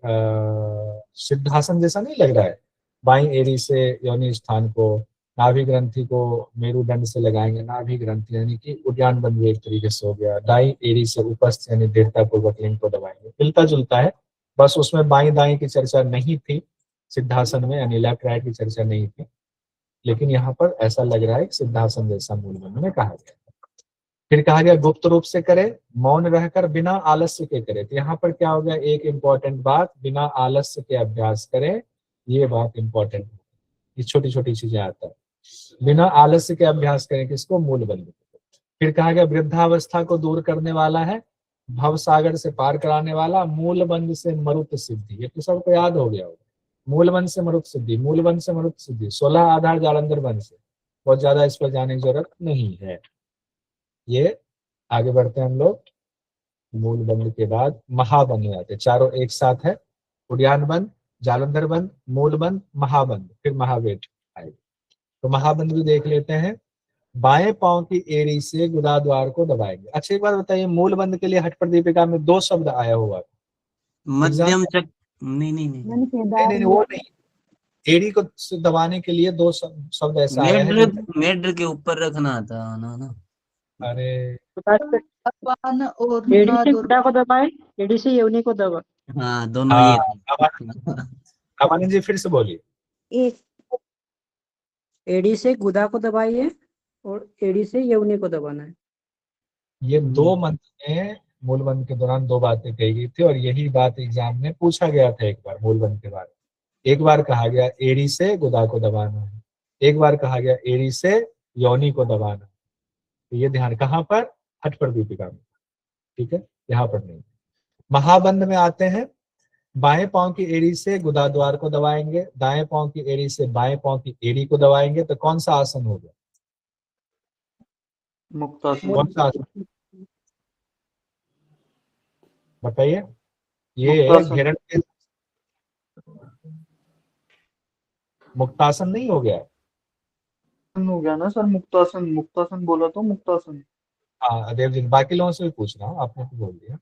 सिद्धासन जैसा नहीं लग रहा है। बाईं एड़ी से योनि स्थान को, नाभि ग्रंथि को मेरुदंड से लगाएंगे, नाभि ग्रंथि यानी कि उड्डयन बंद एक तरीके से हो गया। दाईं एड़ी से उपस्थ यानी दृढ़तापूर्वक लिंग को दबाएंगे, मिलता जुलता है, बस उसमें बाईं दाईं की चर्चा नहीं थी सिद्धासन में, यानी लेफ्ट राइट की चर्चा नहीं थी, लेकिन यहाँ पर ऐसा लग रहा है कि सिद्धासन जैसा मूल बंद में कहा गया। फिर कहा गया गुप्त रूप से करे, मौन रहकर बिना आलस्य के करे। तो यहाँ पर क्या हो गया, एक इंपॉर्टेंट बात, बिना आलस्य के अभ्यास करें, ये बात इंपॉर्टेंट है, ये छोटी छोटी चीजें आता है, बिना आलस्य के अभ्यास करें, किसको? मूल बंद। फिर कहा गया वृद्धावस्था को दूर करने वाला है, भव सागर से पार कराने वाला, मूल बंद से मरुत सिद्धि, ये तो सबको याद हो गया होगा, मूल बंद से मरुत सिद्धि, मूल बंद से मरुत सिद्धि। 16 आधार जालंधर बंद से, बहुत ज्यादा इस पर जाने की जरूरत नहीं है। ये आगे बढ़ते हैं हम लोग, मूल बंद के बाद महाबंद आते, चारों एक साथ है, उड्डयन बंद, जालंधर बंद, मूल बंद, महाबंद, फिर महावेद आएगा। तो महाबंद भी देख लेते हैं। बाएं पांव की एड़ी से गुदा द्वार को दबाएंगे। अच्छा एक बार बताइए, मूल बंद के लिए हठ प्रदीपिका में 2 शब्द आया हुआ, मध्यम चक, नहीं, वो नहीं, एड़ी को दबाने के लिए 2 शब्द ऐसा आया है। मेढ्र के ऊपर रखना था ना। अरे अपान और एडी न से दुर्गा। गुदा को दबाए, एडी से योनि को दबा। हाँ दोनों हाँ, ये अब आनंद जी फिर से बोलिए। एक एडी से गुदा को दबाइए और एडी से योनि को दबाना है। ये दो मंत्र में मूल मंत्र के दौरान दो बातें कही गई थी और यही बात एग्जाम में पूछा गया था। एक बार मूल मंत्र के बारे में एक बार कहा गया एड़ी से गुदा को दबाना है, एक बार कहा गया एड़ी से योनि को दबाना। तो ये ध्यान कहाँ पर, हठ पर दीपिका में, ठीक है, यहाँ पर नहीं। महाबंध में आते हैं, बाएं पांव की एड़ी से गुदा द्वार को दबाएंगे, दाएं पांव की एड़ी से बाएं पांव की एड़ी को दबाएंगे, तो कौन सा आसन हो गया, मुक्तासन। कौन सा आसन बताइए। ये मुक्तासन। घेरण के मुक्तासन नहीं हो गया। हो गया ना सर, मुक्तासन, मुक्तासन बोला तो मुक्तासन। हाँ देव जी, बाकी लोगों से भी पूछ रहा हूँ, आपने तो बोल दिया,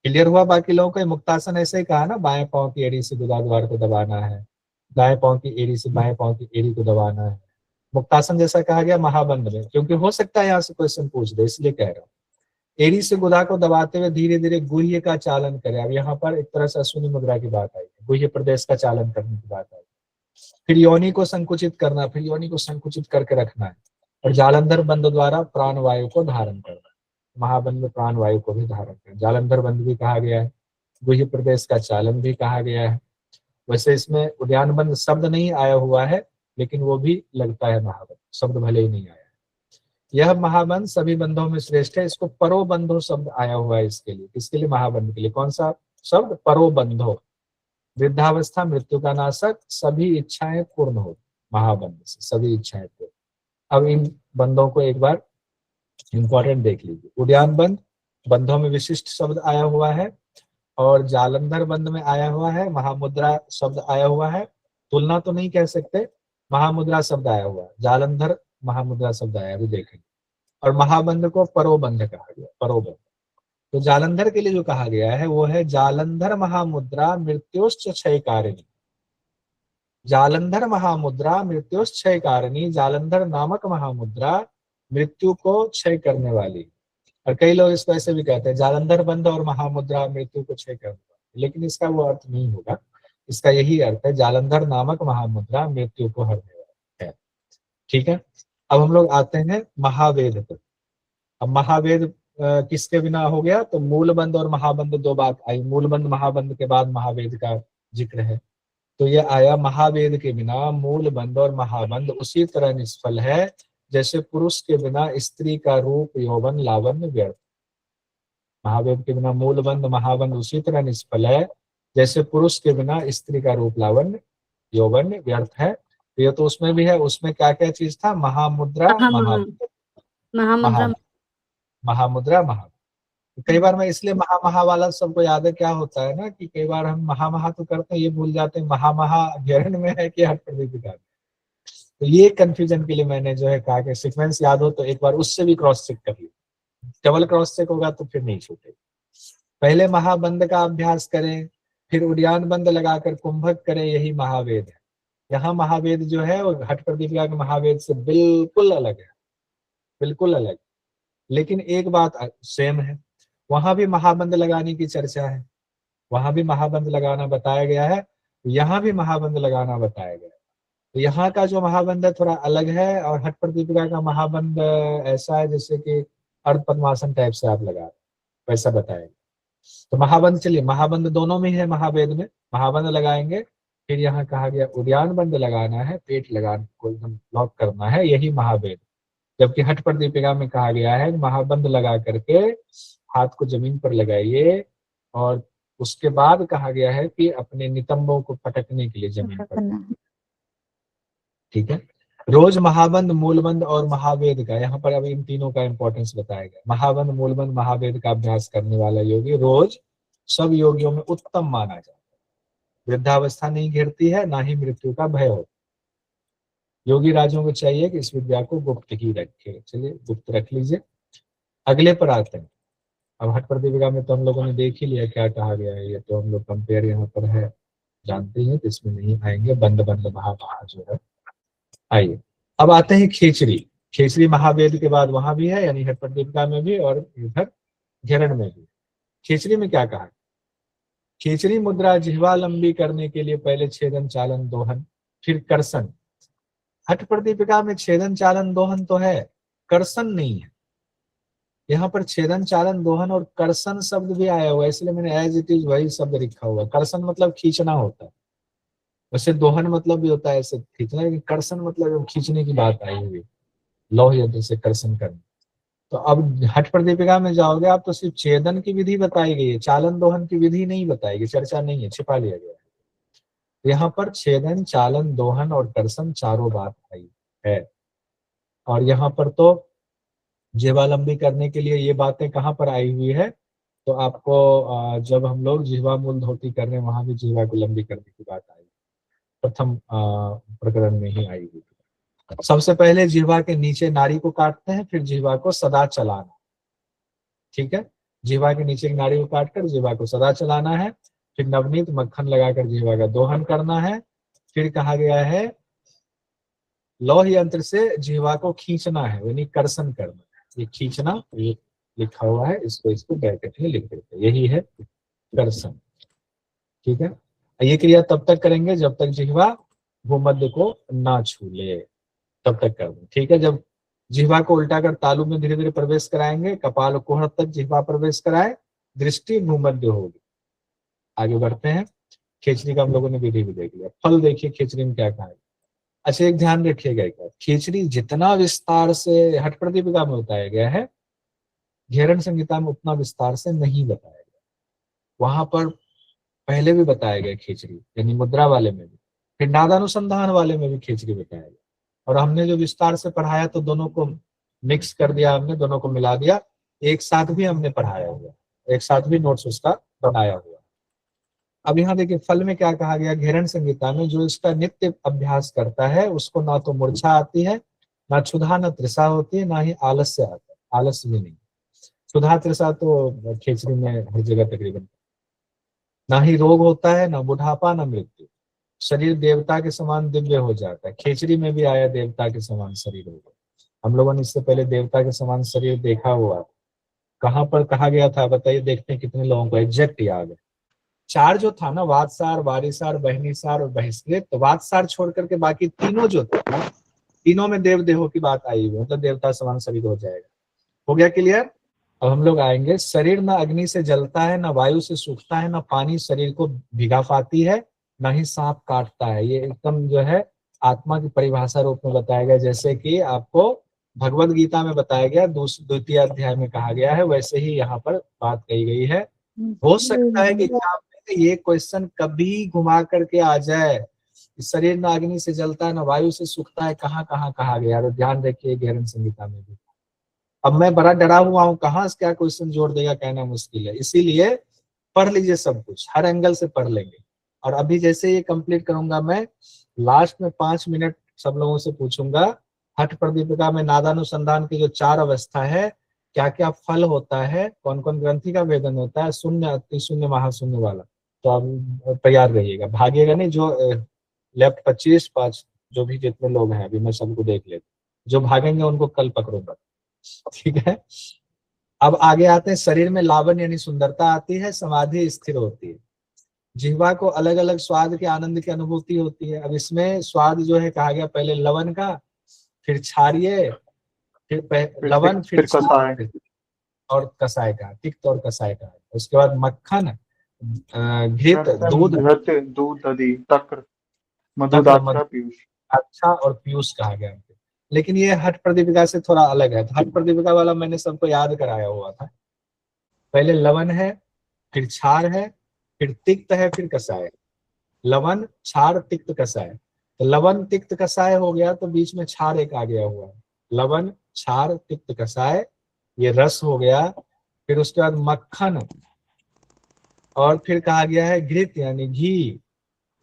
क्लियर हुआ बाकी लोगों को। ये मुक्तासन ऐसे ही कहा ना, बाएं पांव की एड़ी से गुदा द्वार को दबाना है, दाएं पांव की एड़ी से बाएं पांव की एड़ी को दबाना है। मुक्तासन जैसा कहा गया महाबंध में, क्योंकि हो सकता है यहाँ से क्वेश्चन पूछ दे, इसलिए कह रहा हूँ। एड़ी से गुदा को दबाते हुए धीरे धीरे गुह्य का चालन करें। अब यहाँ पर एक तरह से अश्विनी मुद्रा की बात आई, गुह्य प्रदेश का चालन करने की बात आई। फिर योनि को संकुचित करना, फिर योनि को संकुचित करके रखना है, और जालंधर बंद द्वारा प्राण वायु को धारण करना। महाबंध में प्राण वायु को भी धारण करना, जालंधर बंद भी कहा गया है, गुह्य प्रदेश का चालन भी कहा गया है। वैसे इसमें उद्यान बंद शब्द नहीं आया हुआ है, लेकिन वो भी लगता है महाबंध शब्द, भले ही नहीं आया है। यह महाबंध सभी बंधों में श्रेष्ठ है। इसको परोबंधो शब्द आया हुआ है इसके लिए, किसके लिए, महाबंध के लिए। कौन सा शब्द, परोबंधो। वृद्धावस्था मृत्यु का नाशक, सभी इच्छाएं पूर्ण हो, महाबंध से सभी इच्छाएं पूर्ण। अब इन बंधों को एक बार इंपॉर्टेंट देख लीजिए। उद्यान बंध, बंधों में विशिष्ट शब्द आया हुआ है, और जालंधर बंध में आया हुआ है, महामुद्रा शब्द आया हुआ है। तुलना तो नहीं कह सकते, महामुद्रा शब्द आया हुआ है, जालंधर महामुद्रा शब्द आया, अभी देखेंगे। और महाबंध को परोबंध कहा गया, परोबंध। तो जालंधर के लिए जो कहा गया है वो है जालंधर महामुद्रा मृत्युश्च क्षयकारिणी। जालंधर महामुद्रा मृत्युश्च क्षयकारिणी, जालंधर नामक महामुद्रा मृत्यु को क्षय करने वाली। और कई लोग इसको ऐसे भी कहते हैं जालंधर बंध और महामुद्रा मृत्यु को क्षय करने वाली, लेकिन इसका वो अर्थ नहीं होगा। इसका यही अर्थ है, जालंधर नामक महामुद्रा मृत्यु को हरने वाली है। ठीक है, अब हम लोग आते हैं महावेद पर। अब महावेद किसके बिना हो गया, तो मूलबंध और महाबंध दो बात आई। मूलबंध महाबंध के बाद महावेद का जिक्र है, तो ये आया महावेद के बिना मूलबंध और महाबंध उसी तरह निष्फल है जैसे पुरुष के बिना स्त्री का रूप यौवन लावण्य व्यर्थ। महावेद के बिना मूलबंध महाबंध उसी तरह निष्फल है जैसे पुरुष के बिना स्त्री का रूप लावण्य यौवन व्यर्थ है। तो ये तो उसमें भी है, उसमें क्या क्या चीज था, महामुद्रा महामुद्रा महा। कई बार मैं इसलिए महा वाला सबको याद है, क्या होता है ना कि कई बार हम महा तो करते हैं, ये भूल जाते हैं महा घेरण में है कि हठ पर दीपिका। तो ये कंफ्यूजन के लिए मैंने जो है कहा कि सीक्वेंस याद हो तो एक बार उससे भी क्रॉस चेक कर लीजिए। डबल क्रॉस चेक होगा तो फिर नहीं छूटेगा। पहले महाबंध का अभ्यास करें, फिर उद्यान बंद लगाकर कुंभक करें, यही महावेद है। यहाँ महावेद जो है वो हठ पर दीपिका के महावेद से बिल्कुल अलग है, बिल्कुल अलग। लेकिन एक बात सेम है, वहां भी महाबंध लगाने की चर्चा है, वहां भी महाबंध लगाना बताया गया है, यहाँ भी महाबंध लगाना बताया गया है। तो यहाँ का जो महाबंध है थोड़ा अलग है, और हठ पर दीपिका का महाबंध ऐसा है जैसे कि अर्ध पद्मासन टाइप से आप लगा वैसा बताएगा। तो महाबंध, चलिए महाबंध दोनों में है, महावेद में महाबंध लगाएंगे। फिर यहाँ कहा गया उद्यान बंद लगाना है, पेट लगाना को एकदम लॉक करना है, यही महावेद। जबकि हठ पर दीपिका में कहा गया है महाबंध लगा करके हाथ को जमीन पर लगाइए, और उसके बाद कहा गया है कि अपने नितंबों को पटकने के लिए जमीन पर। ठीक है, रोज महाबंध मूलबंध और महावेद का, यहाँ पर अभी इन तीनों का इंपॉर्टेंस बताया गया। महाबंध मूलबंध महावेद का अभ्यास करने वाला योगी रोज सब योगियों में उत्तम माना जाता है। वृद्धावस्था नहीं घेरती है, ना ही मृत्यु का भय होता। योगी राजों को चाहिए कि इस विद्या को गुप्त ही रखे। चलिए गुप्त रख लीजिए। अगले पर आते हैं। अब हठ पर दीपिका में तो हम लोगों ने देख ही लिया क्या कहा गया है, ये तो हम लोग कंपेयर यहाँ पर है जानते हैं, तो इसमें नहीं आएंगे। बंद बंद महा जो है। आइए अब आते हैं खींचड़ी। खेचरी महावेद के बाद वहां भी है, यानी हठ प्रदीपिका में भी और इधर घेरण में भी। खेचरी में क्या कहा? खेचरी मुद्रा जिह्वा लंबी करने के लिए पहले छेदन चालन दोहन फिर कर्षण। हठ प्रदीपिका में छेदन चालन दोहन तो है, कर्षण नहीं है। यहाँ पर छेदन चालन दोहन और कर्षण शब्द भी आया हुआ है, इसलिए मैंने एज इट इज वही शब्द लिखा हुआ है। कर्षण मतलब खींचना होता है, वैसे दोहन मतलब भी होता है ऐसे खींचना, लेकिन कर्षण मतलब खींचने की बात आई हुई, लौह यंत्र से कर्षण करना। तो अब हठ प्रदीपिका में जाओगे आप तो सिर्फ छेदन की विधि बताई गई है, चालन दोहन की विधि नहीं बताई गई, चर्चा नहीं है, छिपा लिया गया है। यहाँ पर छेदन चालन दोहन और कर्षण चारों बात आई है। और यहाँ पर तो जिह्वा लंबी करने के लिए ये बातें कहाँ पर आई हुई है? तो आपको जब हम लोग जिह्वा मूल धोती कर रहे हैं वहां भी जिह्वा को लंबी करने की बात आई, प्रथम प्रकरण में ही आई हुई। सबसे पहले जिह्वा के नीचे नाड़ी को काटते हैं, फिर जिह्वा को सदा चलाना। ठीक है, जिह्वा के नीचे की नाड़ी को काटकर जिह्वा को सदा चलाना है, फिर नवनीत मक्खन लगाकर जिह्वा का दोहन करना है। फिर कहा गया है लौह यंत्र से जिह्वा को खींचना है, यानी कर्षण करना। ये खींचना ये लिखा हुआ है, इसको ब्रैकेट में लिख देते हैं, यही है कर्षण। ठीक है, ये क्रिया तब तक करेंगे जब तक जिह्वा भूमध्य को ना छू ले, तब तक कर दें। ठीक है, जब जिह्वा को उल्टा कर तालु में धीरे धीरे प्रवेश कराएंगे, कपाल कोहड़ तक जिह्वा प्रवेश कराए, दृष्टि भूमध्य होगी। आगे बढ़ते हैं। खेचरी का हम लोगों ने विधि भी देख लिया। फल देखिए खेचरी में क्या कहा है। अच्छा, एक ध्यान रखिएगा, एक बात, खेचरी जितना विस्तार से हठ प्रदीपिका में बताया गया है, घेरण संहिता में उतना विस्तार से नहीं बताया गया। वहां पर पहले भी बताया गया खेचरी, यानी मुद्रा वाले में भी, फिर नादानुसंधान वाले में भी खेचरी बताया गया। और हमने जो विस्तार से पढ़ाया तो दोनों को मिक्स कर दिया, हमने दोनों को मिला दिया, एक साथ भी हमने पढ़ाया हुआ, एक साथ भी नोट्स उसका बनाया हुआ। अब यहाँ देखिए फल में क्या कहा गया, घेरण संहिता में जो इसका नित्य अभ्यास करता है उसको ना तो मूर्छा आती है, ना क्षुधा न तृषा होती है, ना ही आलस्य आता है, आलस्य भी नहीं। क्षुधा तृषा तो खेचरी में हर जगह तकरीबन, ना ही रोग होता है, ना बुढ़ापा, ना मृत्यु। शरीर देवता के समान दिव्य हो जाता है। खेचरी में भी आया देवता के समान शरीर होगा। हम लोगों ने इससे पहले देवता के समान शरीर देखा हुआ, कहाँ पर कहा गया था बताइए, देखते हैं कितने लोगों को एग्जैक्ट याद है। चार जो था ना, वातसार, वारिसार, बहनीसार और बहिष्कृत, तो वातसार छोड़ करके बाकी तीनों जो थे ना, तीनों में देव देहों की बात आई हुई, मतलब देवता समान शरीर हो जाएगा। हो गया क्लियर? अब हम लोग आएंगे, शरीर न अग्नि से जलता है, न वायु से सूखता है, न पानी शरीर को भिगा पाती है, न ही सांप काटता है। ये एकदम जो है आत्मा की परिभाषा रूप में बताया गया, जैसे कि आपको भगवत गीता में बताया गया, द्वितीय अध्याय में कहा गया है, वैसे ही यहाँ पर बात कही गई है। हो सकता है कि ये क्वेश्चन कभी घुमा करके आ जाए, शरीर न अग्नि से जलता है, न वायु से सूखता है, कहाँ कहाँ कहा गया, तो ध्यान रखिए घेरण संहिता में भी। अब मैं बड़ा डरा हुआ हूँ, कहाँ से क्या क्वेश्चन जोड़ देगा कहना मुश्किल है, इसीलिए पढ़ लीजिए सब कुछ, हर एंगल से पढ़ लेंगे। और अभी जैसे ये कंप्लीट करूंगा मैं, लास्ट में 5 मिनट सब लोगों से पूछूंगा, हठ प्रदीपिका में नादानुसंधान की जो 4 अवस्था है, क्या क्या फल होता है, कौन कौन ग्रंथि का वेदन होता है, शून्य, अति शून्य, महाशून्य वाला। तो आप तैयार रहिएगा, भागिएगा नहीं। जो लेफ्ट 25 जो भी जितने लोग हैं, अभी मैं सबको देख लेता, जो भागेंगे उनको कल पकड़ूंगा। ठीक है, अब आगे आते हैं। शरीर में लावण्य यानी सुंदरता आती है, समाधि स्थिर होती है, जिह्वा को अलग अलग स्वाद के आनंद की अनुभूति होती है। अब इसमें स्वाद जो है कहा गया, पहले लवण का, फिर क्षारीय, फिर लवण, फिर कसाय और कसाय का, तिक्त और कसाय का। उसके बाद मक्खन, घृत, दूध, दधि, तक्र, मधुदाक्षा, पीयूष, अच्छा और पीयूष कहा गया। लेकिन ये हठ प्रदीपिका से थोड़ा अलग है। हठ प्रदीपिका वाला मैंने सबको याद कराया हुआ था, पहले लवण है, फिर क्षार है, फिर तिक्त है, फिर कसाय। लवण, क्षार, तिक्त, कसाय। तो लवण, तिक्त, कसाय हो गया, तो बीच में क्षार एक आ गया हुआ है। लवण, क्षार, तिक्त, कसाय, ये रस हो गया। फिर उसके बाद मक्खन, और फिर कहा गया है घृत यानी घी,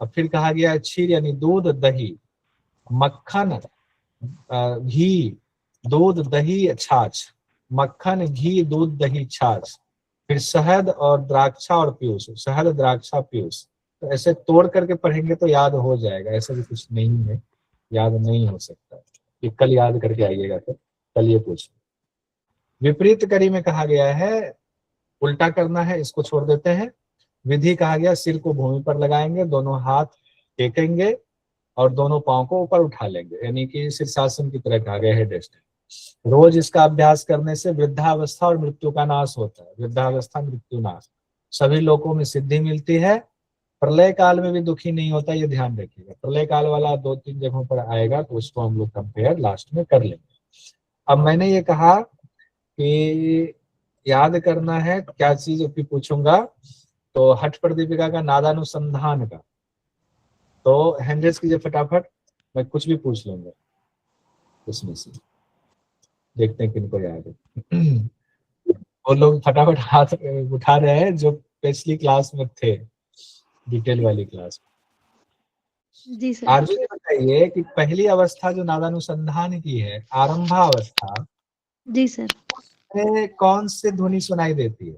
और फिर कहा गया है क्षीर यानी दूध, दही। मक्खन, घी, दूध, दही, छाछ। मक्खन, घी, दूध, दही, छाछ। फिर शहद और द्राक्षा और पीयूष, शहद, द्राक्षा, पीयूष। तो ऐसे तोड़ करके पढ़ेंगे तो याद हो जाएगा, ऐसा भी कुछ नहीं है, याद नहीं हो सकता। ये कल याद करके आइएगा, तो कल ये पूछ। विपरीत करी में कहा गया है उल्टा करना है, इसको छोड़ देते हैं। विधि कहा गया सिर को भूमि पर लगाएंगे, दोनों हाथ टेकेंगे और दोनों पांव को ऊपर उठा लेंगे, यानी कि शीर्षासन की तरह कहा गया है हेड। रोज इसका अभ्यास करने से वृद्धावस्था और मृत्यु का नाश होता है। वृद्धावस्था मृत्यु नाश, सभी लोगों में सिद्धि मिलती है। प्रलय काल में भी दुखी नहीं होता, ये ध्यान रखिएगा। प्रलय काल वाला 2-3 जगहों पर आएगा, तो उसको हम लोग कंपेयर लास्ट में कर लेंगे। अब मैंने ये कहा कि याद करना है क्या चीज भी पूछूंगा, तो हठ प्रदीपिका का नादानुसंधान का, तो हैंडल्स कीजिए फटाफट, मैं कुछ भी पूछ लूंगा उसमें से, देखते हैं किनको याद है। वो लोग फटाफट हाथ उठा रहे हैं जो पिछली क्लास में थे, डिटेल वाली क्लास में। जी सर। आरजू जी बताइए कि पहली अवस्था जो नादानुसंधान की है, आरंभावस्था, जी सर। में कौन सी ध्वनि सुनाई देती है?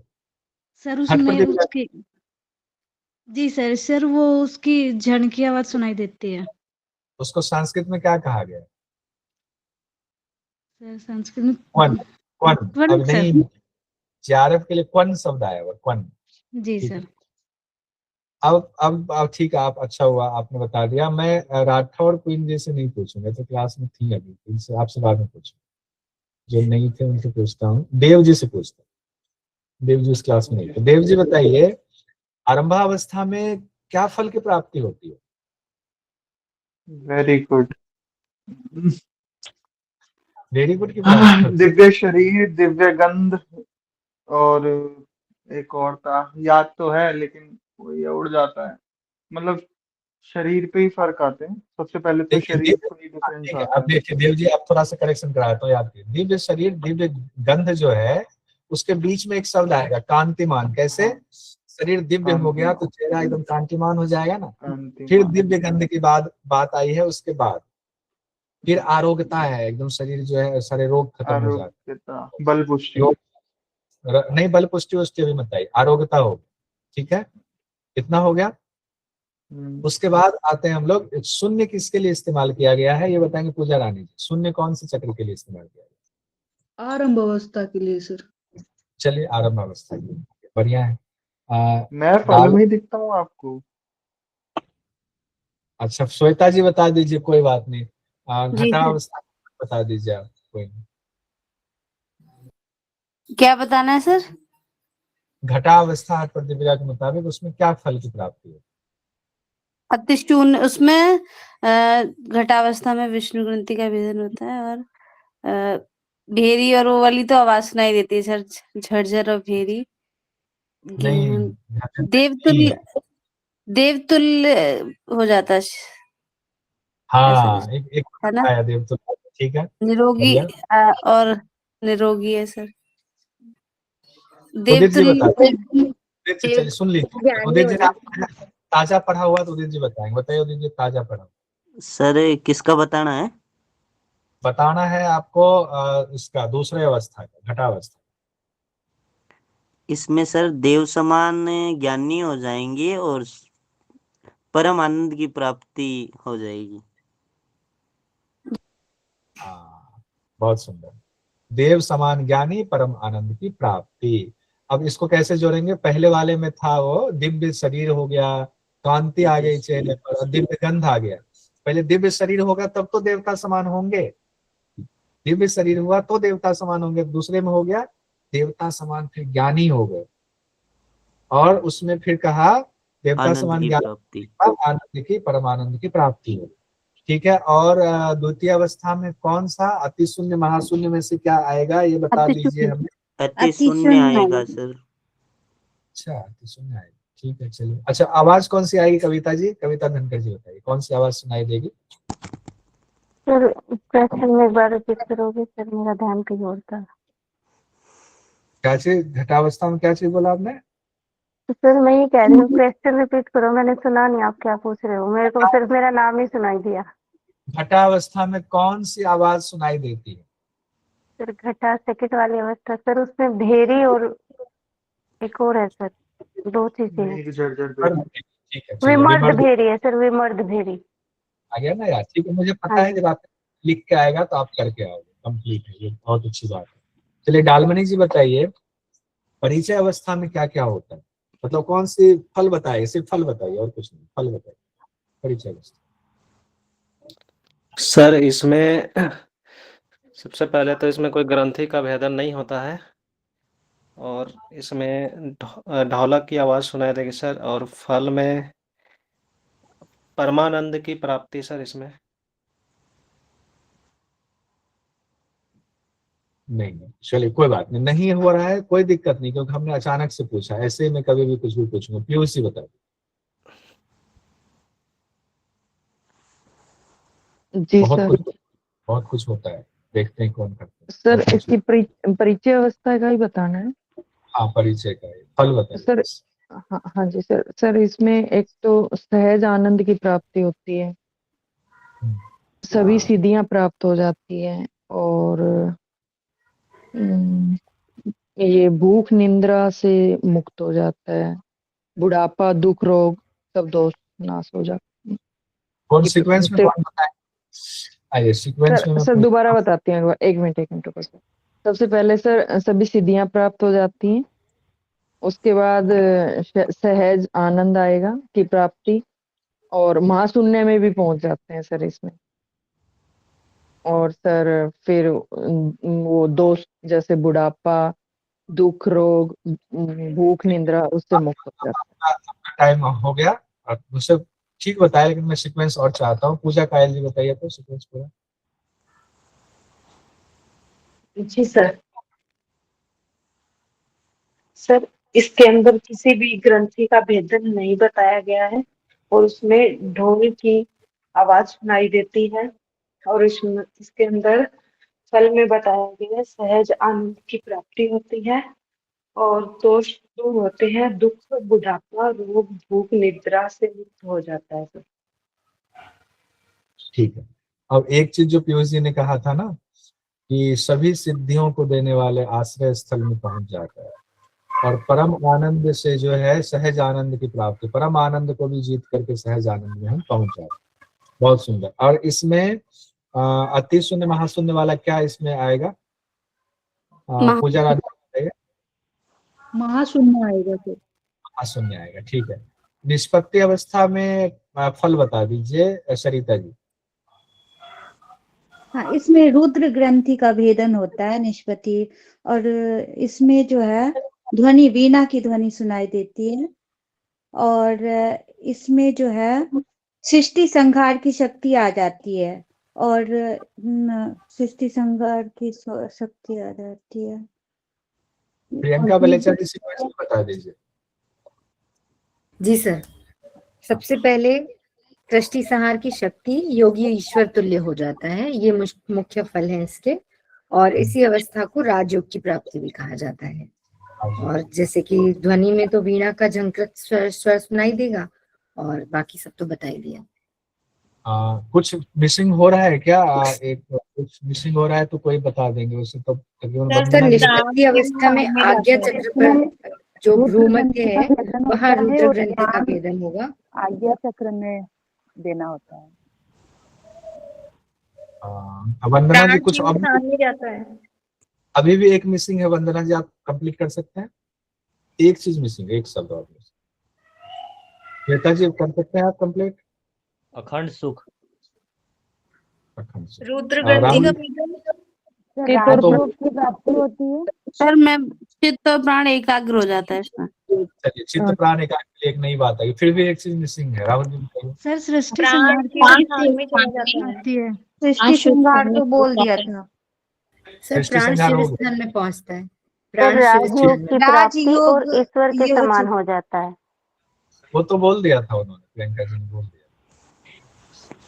सर हठ उसमें प्रदीपिका, उसकी जी सर वो उसकी झण की आवाज सुनाई देती है। उसको संस्कृत में क्या कहा गया? सर संस्कृत में क्वन। क्वन क्वन अब सर। नहीं, JRF के लिए क्वन शब्द आया हुआ, क्वन। जी ठीक है। सर। अब ठीक है, आप अच्छा हुआ आपने बता दिया। मैं राठौर क्वीन जी से नहीं पूछूंगा, तो क्लास में थी अभी, इनसे आपसे बाद में पूछूंगा। जो नहीं थे उनसे पूछता हूँ, देव जी से पूछता हूँ। देव जी इस क्लास में नहीं थे। देव जी बताइए, आरंभावस्था में क्या फल की प्राप्ति होती है? Very good. वेरी गुड की प्राप्ति होती है। दिव्य शरीर, दिव्य गंध, और एक और था, याद तो है लेकिन वो ये उड़ जाता है। मतलब शरीर पे ही फर्क आते हैं। सबसे पहले तो देखिए शरीर पे ही डिफरेंस ठीक है, आता अब है। देखिए देव जी, आप थोड़ा सा करेक्शन कराता हूँ, याद कीजिए। दिव्य शरीर, दिव्य गंध जो है, उसके बीच में एक शब्द आएगा कांतिमान। कैसे? शरीर दिव्य हो गया तो चेहरा एकदम कांतिमान हो जाएगा ना। फिर दिव्य गंध की बात आई है, उसके बाद फिर आरोग्यता है, एकदम शरीर जो है सारे रोग खत्म हो जाते आरोग्यता, बल पुष्टि। हैं। नहीं, बल पुष्टि उष्टि अभी मत आई, आरोग्यता हो। ठीक है, इतना हो गया। उसके बाद आते हैं हम लोग, शून्य किसके लिए इस्तेमाल किया गया है, ये बताएंगे पूजा रानी जी। शून्य कौन से चक्र के लिए इस्तेमाल किया गया? आरंभ अवस्था के लिए सर। चलिए, आरंभ अवस्था के लिए, बढ़िया है। मैं फल में ही दिखता हूँ आपको। अच्छा, श्वेता जी बता दीजिए, कोई बात नहीं। जी घटा सर। अवस्था बता दीजिए आप, कोई नहीं। क्या बताना है सर? घटा अवस्था हठ प्रदीपिका के मुताबिक उसमें क्या फल की प्राप्ति है? अतिशून्य, उसमें घटावस्था में विष्णु ग्रंथि का भेदन होता है, और भेरी और वो वाली तो आवाज सुनाई देती है सर, झरझर और भेरी। नहीं, देवतुल्य, देवतुल्य हो जाता है हाँ, एक है ना। आया देव तो, ठीक है, निरोगी बढ़िया। और निरोगी है सर। उदित जी बता, देवतुल्य उदित जी चलिए सुन लीजिए। उदित जी ने ताजा पढ़ा हुआ, तो उदित जी बताएंगे। बताइए उदित जी, ताजा पढ़ा सर किसका बताना है? बताना है आपको, इसका दूसरे अवस्था का, घटावस्था। इसमें सर देव समान ज्ञानी हो जाएंगे और परम आनंद की प्राप्ति हो जाएगी। हाँ, बहुत सुंदर। देव समान ज्ञानी, परम आनंद की प्राप्ति। अब इसको कैसे जोड़ेंगे? पहले वाले में था वो दिव्य शरीर हो गया, कांति आ गई चेहरे पर, और दिव्य गंध आ गया। पहले दिव्य शरीर होगा तब तो देवता समान होंगे, दिव्य शरीर हुआ तो देवता समान होंगे। दूसरे में हो गया देवता समान, फिर ज्ञानी हो गए, और उसमें फिर कहा देवता आनंद समान की ज्ञान, प्राप्ति। आनंद की, परमानंद की प्राप्ति हो। ठीक है, और द्वितीय अवस्था में कौन सा अति शून्य महाशून्य में से क्या आएगा, ये बता दीजिए हमें। अति शून्य आएगा सर। अच्छा, अति शून्य आएगा, ठीक है, चलिए। अच्छा, आवाज कौन सी आएगी कविता जी? कविता धनकर जी बताइए, कौन सी आवाज सुनाई देगी? सर क्वेश्चन में एक बार रिपीट करोगे सर, मेरा ध्यान कहीं और था। क्या चीज? घटावस्था में क्या चीज बोला आपने? तो सर मैं ये कह रही हूँ, क्वेश्चन रिपीट करो, मैंने सुना नहीं आप क्या पूछ रहे हो। मेरे को सिर्फ मेरा नाम ही सुनाई दिया। घटावस्था में कौन सी आवाज सुनाई देती है? सर घटा सेकंड वाली अवस्था सर, उसमें भेरी और एक और है सर, दो चीजें हैं। ठीक है, चलिए, विमर्द विमर्द भेरी है सर, विमर्द भेरी। आ गया ना यार? ठीक है, मुझे पता हाँ है जब आप लिख के आएगा तो आप करके आओगे, कंप्लीट है, ये बहुत अच्छी बात है। चलिए डालमणि जी बताइए, परिचय अवस्था में क्या क्या होता है, मतलब कौन सी फल बताइए, सिर्फ फल बताइए और कुछ नहीं, फल बताइए परिचय अवस्था। सर इसमें सबसे पहले तो इसमें कोई ग्रंथि का भेदन नहीं होता है, और इसमें ढोलक की आवाज सुनाई देगी सर, और फल में परमानंद की प्राप्ति सर इसमें। नहीं चलिए कोई बात नहीं, नहीं हो रहा है कोई दिक्कत नहीं, क्योंकि हमने अचानक से पूछा, ऐसे में कभी भी कुछ भी पूछूंगा। पीयूष जी बताइए। जी सर। बहुत कुछ होता है, देखते हैं कौन करता है। सर इसकी परिचय अवस्था का ही बताना है। हाँ परिचय का है, फल बताइए सर। हाँ जी सर। सर इसमें एक तो सहज आनंद की प्राप्ति होती है, सभी सिद्धियां प्राप्त हो जाती है, और ये भूख निंद्रा से मुक्त हो जाता है, बुढ़ापा दुख रोग सब दोष नाश हो जाते हैं। कौन सीक्वेंस में कौन बताए? आइए सीक्वेंस में सर दोबारा बताती हूँ, एक मिनट रुको सर। सबसे पहले सर सभी सिद्धियां प्राप्त हो जाती हैं, उसके बाद सहज आनंद आएगा की प्राप्ति, और महाशून्य में भी पहुंच जाते हैं सर इसमें। और सर फिर वो दोष जैसे बुढ़ापा दुख रोग भूख निंद्रा उससे मुक्त हो जाता है। टाइम हो गया, और मुझसे ठीक बताया, लेकिन मैं सीक्वेंस और चाहता हूँ। पूजा कायल जी बताइए तो सीक्वेंस पूरा। जी सर। सर इसके अंदर किसी भी ग्रंथि का भेदन नहीं बताया गया है, और उसमें ढोल की आवाज सुनाई देती है, और इसके अंदर फल में बताया गया है सहज आनंद की प्राप्ति होती है, और दोष दूर होते हैं, दुख बुढ़ापा रोग भूख निद्रा से मुक्त हो जाता है सर। ठीक है। अब एक चीज जो पीयूष जी ने कहा था ना कि सभी सिद्धियों को देने वाले आश्रय स्थल में पहुंच जाता है, और परम आनंद से जो है सहज आनंद की प्राप्ति, परम आनंद को भी जीत करके सहज आनंद में हम पहुंच जाते हैं। बहुत सुंदर। और इसमें अति शून्य महाशून्य वाला क्या इसमें आएगा? पूजा रानी बताइए। महाशून्य आएगा सर। महाशून्य आएगा, ठीक है। निष्पत्ति अवस्था में फल बता दीजिए सरिता जी। हाँ, इसमें रुद्र ग्रंथि का भेदन होता है निष्पत्ति, और इसमें जो है ध्वनि वीणा की ध्वनि सुनाई देती है, और इसमें जो है सृष्टि संहार की शक्ति आ जाती है, और सृष्टि संहार की शक्ति आ जाती है। प्रियंका बलेचा जी सीक्वेंस बता दीजिए। जी सर। सबसे पहले सृष्टि संहार की शक्ति योगी ईश्वर तुल्य हो जाता है, ये मुख्य फल है इसके, और इसी अवस्था को राजयोग की प्राप्ति भी कहा जाता है। और जैसे कि ध्वनि में तो वीणा का झंकृत स्वर सुनाई देगा, और बाकी सब तो बता ही दिया। कुछ मिसिंग हो रहा है क्या? कुछ मिसिंग हो रहा है तो कोई बता देंगे उसे तो। सर निष्पत्ति अवस्था में आज्ञा चक्र पर जो भ्रूमध्य है वहाँ रुद्र ग्रंथि का भेदन होगा, आज्ञा चक्र में देना होता है। वंदना जी कुछ जाता है। अभी भी एक मिसिंग है, वंदना जी आप कंप्लीट कर सकते हैं? एक चीज मिसिंग है, एक शब्द और मिसिंग। श्वेता जी कर सकते हैं आप कंप्लीट? अखंड सुख। अखंड सुख। रुद्र ग्रंथि का भेदन की प्राप्ति होती है सर। मैं चित्त और प्राण एकाग्र हो जाता है इसमें। चलिए चित्त प्राण एकाग्र एक नई बात है, फिर भी एक चीज मिसिंग है। राहुल जी बताइए। सर सृष्टि संहार की सृष्टि संहार तो बोल दिया था सर। प्राण शिव स्थान में पहुंचता है, सर राजयोग की प्राप्ति राजयोग और ईश्वर के समान हो जाता है। वो तो बोल दिया था उन्होंने, प्रियंका जी ने बोल दिया।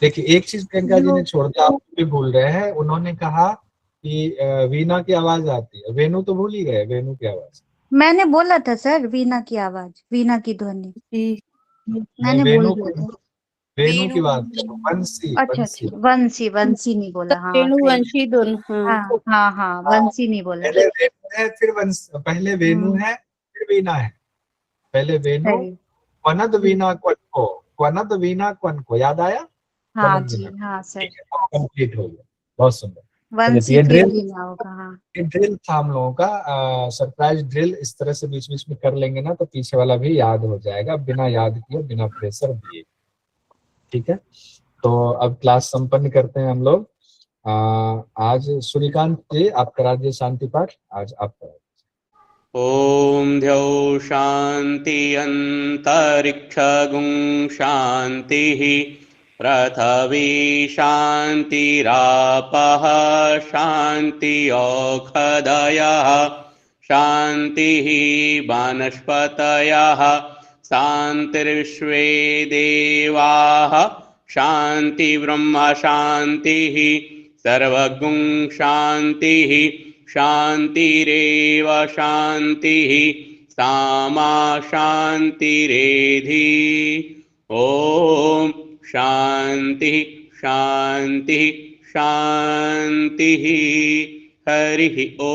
देखिए एक चीज प्रियंका जी ने छोड़ दिया, आप भी भूल रहे हैं। उन्होंने कहा कि वीणा की आवाज आती है, वेणु तो भूल ही गए, वेणु की आवाज। मैंने बोला था सर, वीणा की आवाज, वीणा की ध्वनि मैंने बोल दिया था। वेणु की बात, वंशी। अच्छा वंशी, वंशी नहीं बोला। हाँ वेणु वंशी दोनों। हाँ हाँ वंशी नहीं बोला। पहले वेणु है फिर पहले वेणु है फिर वीणा है। पहले वेणु क्वनद वीणा क्वन को, याद आया? हाँ जी हाँ सर। कंप्लीट हो गया। बहुत सुंदर। वन चलिए, तो ये सीख ड्रिल लेना होगा। हाँ ये ड्रिल था हम लोगों का, सरप्राइज ड्रिल। इस तरह से बीच बीच में कर लेंगे ना तो पीछे वाला भी याद हो जाएगा, बिना याद किए, बिना प्रेशर दिए। ठीक है, तो अब क्लास संपन्न करते हैं हम लोग। आज सूर्यकांत जी आप करा दिए शांति पाठ, आज आप करा। ॐ द्यौ शान्ति अन्तरिक्षगुं शान्तिः पृथिवी शान्तिरापः शान्ति ओषधयः शान्तिः वनस्पतयः शान्तिर्विश्वे देवाः शान्ति ब्रह्म शान्तिः सर्वगुं शान्तिः शान्तिरेव शान्तिः सामा शान्तिरेधि। ॐ शान्तिः शान्तिः शान्तिः। हरिः ॐ।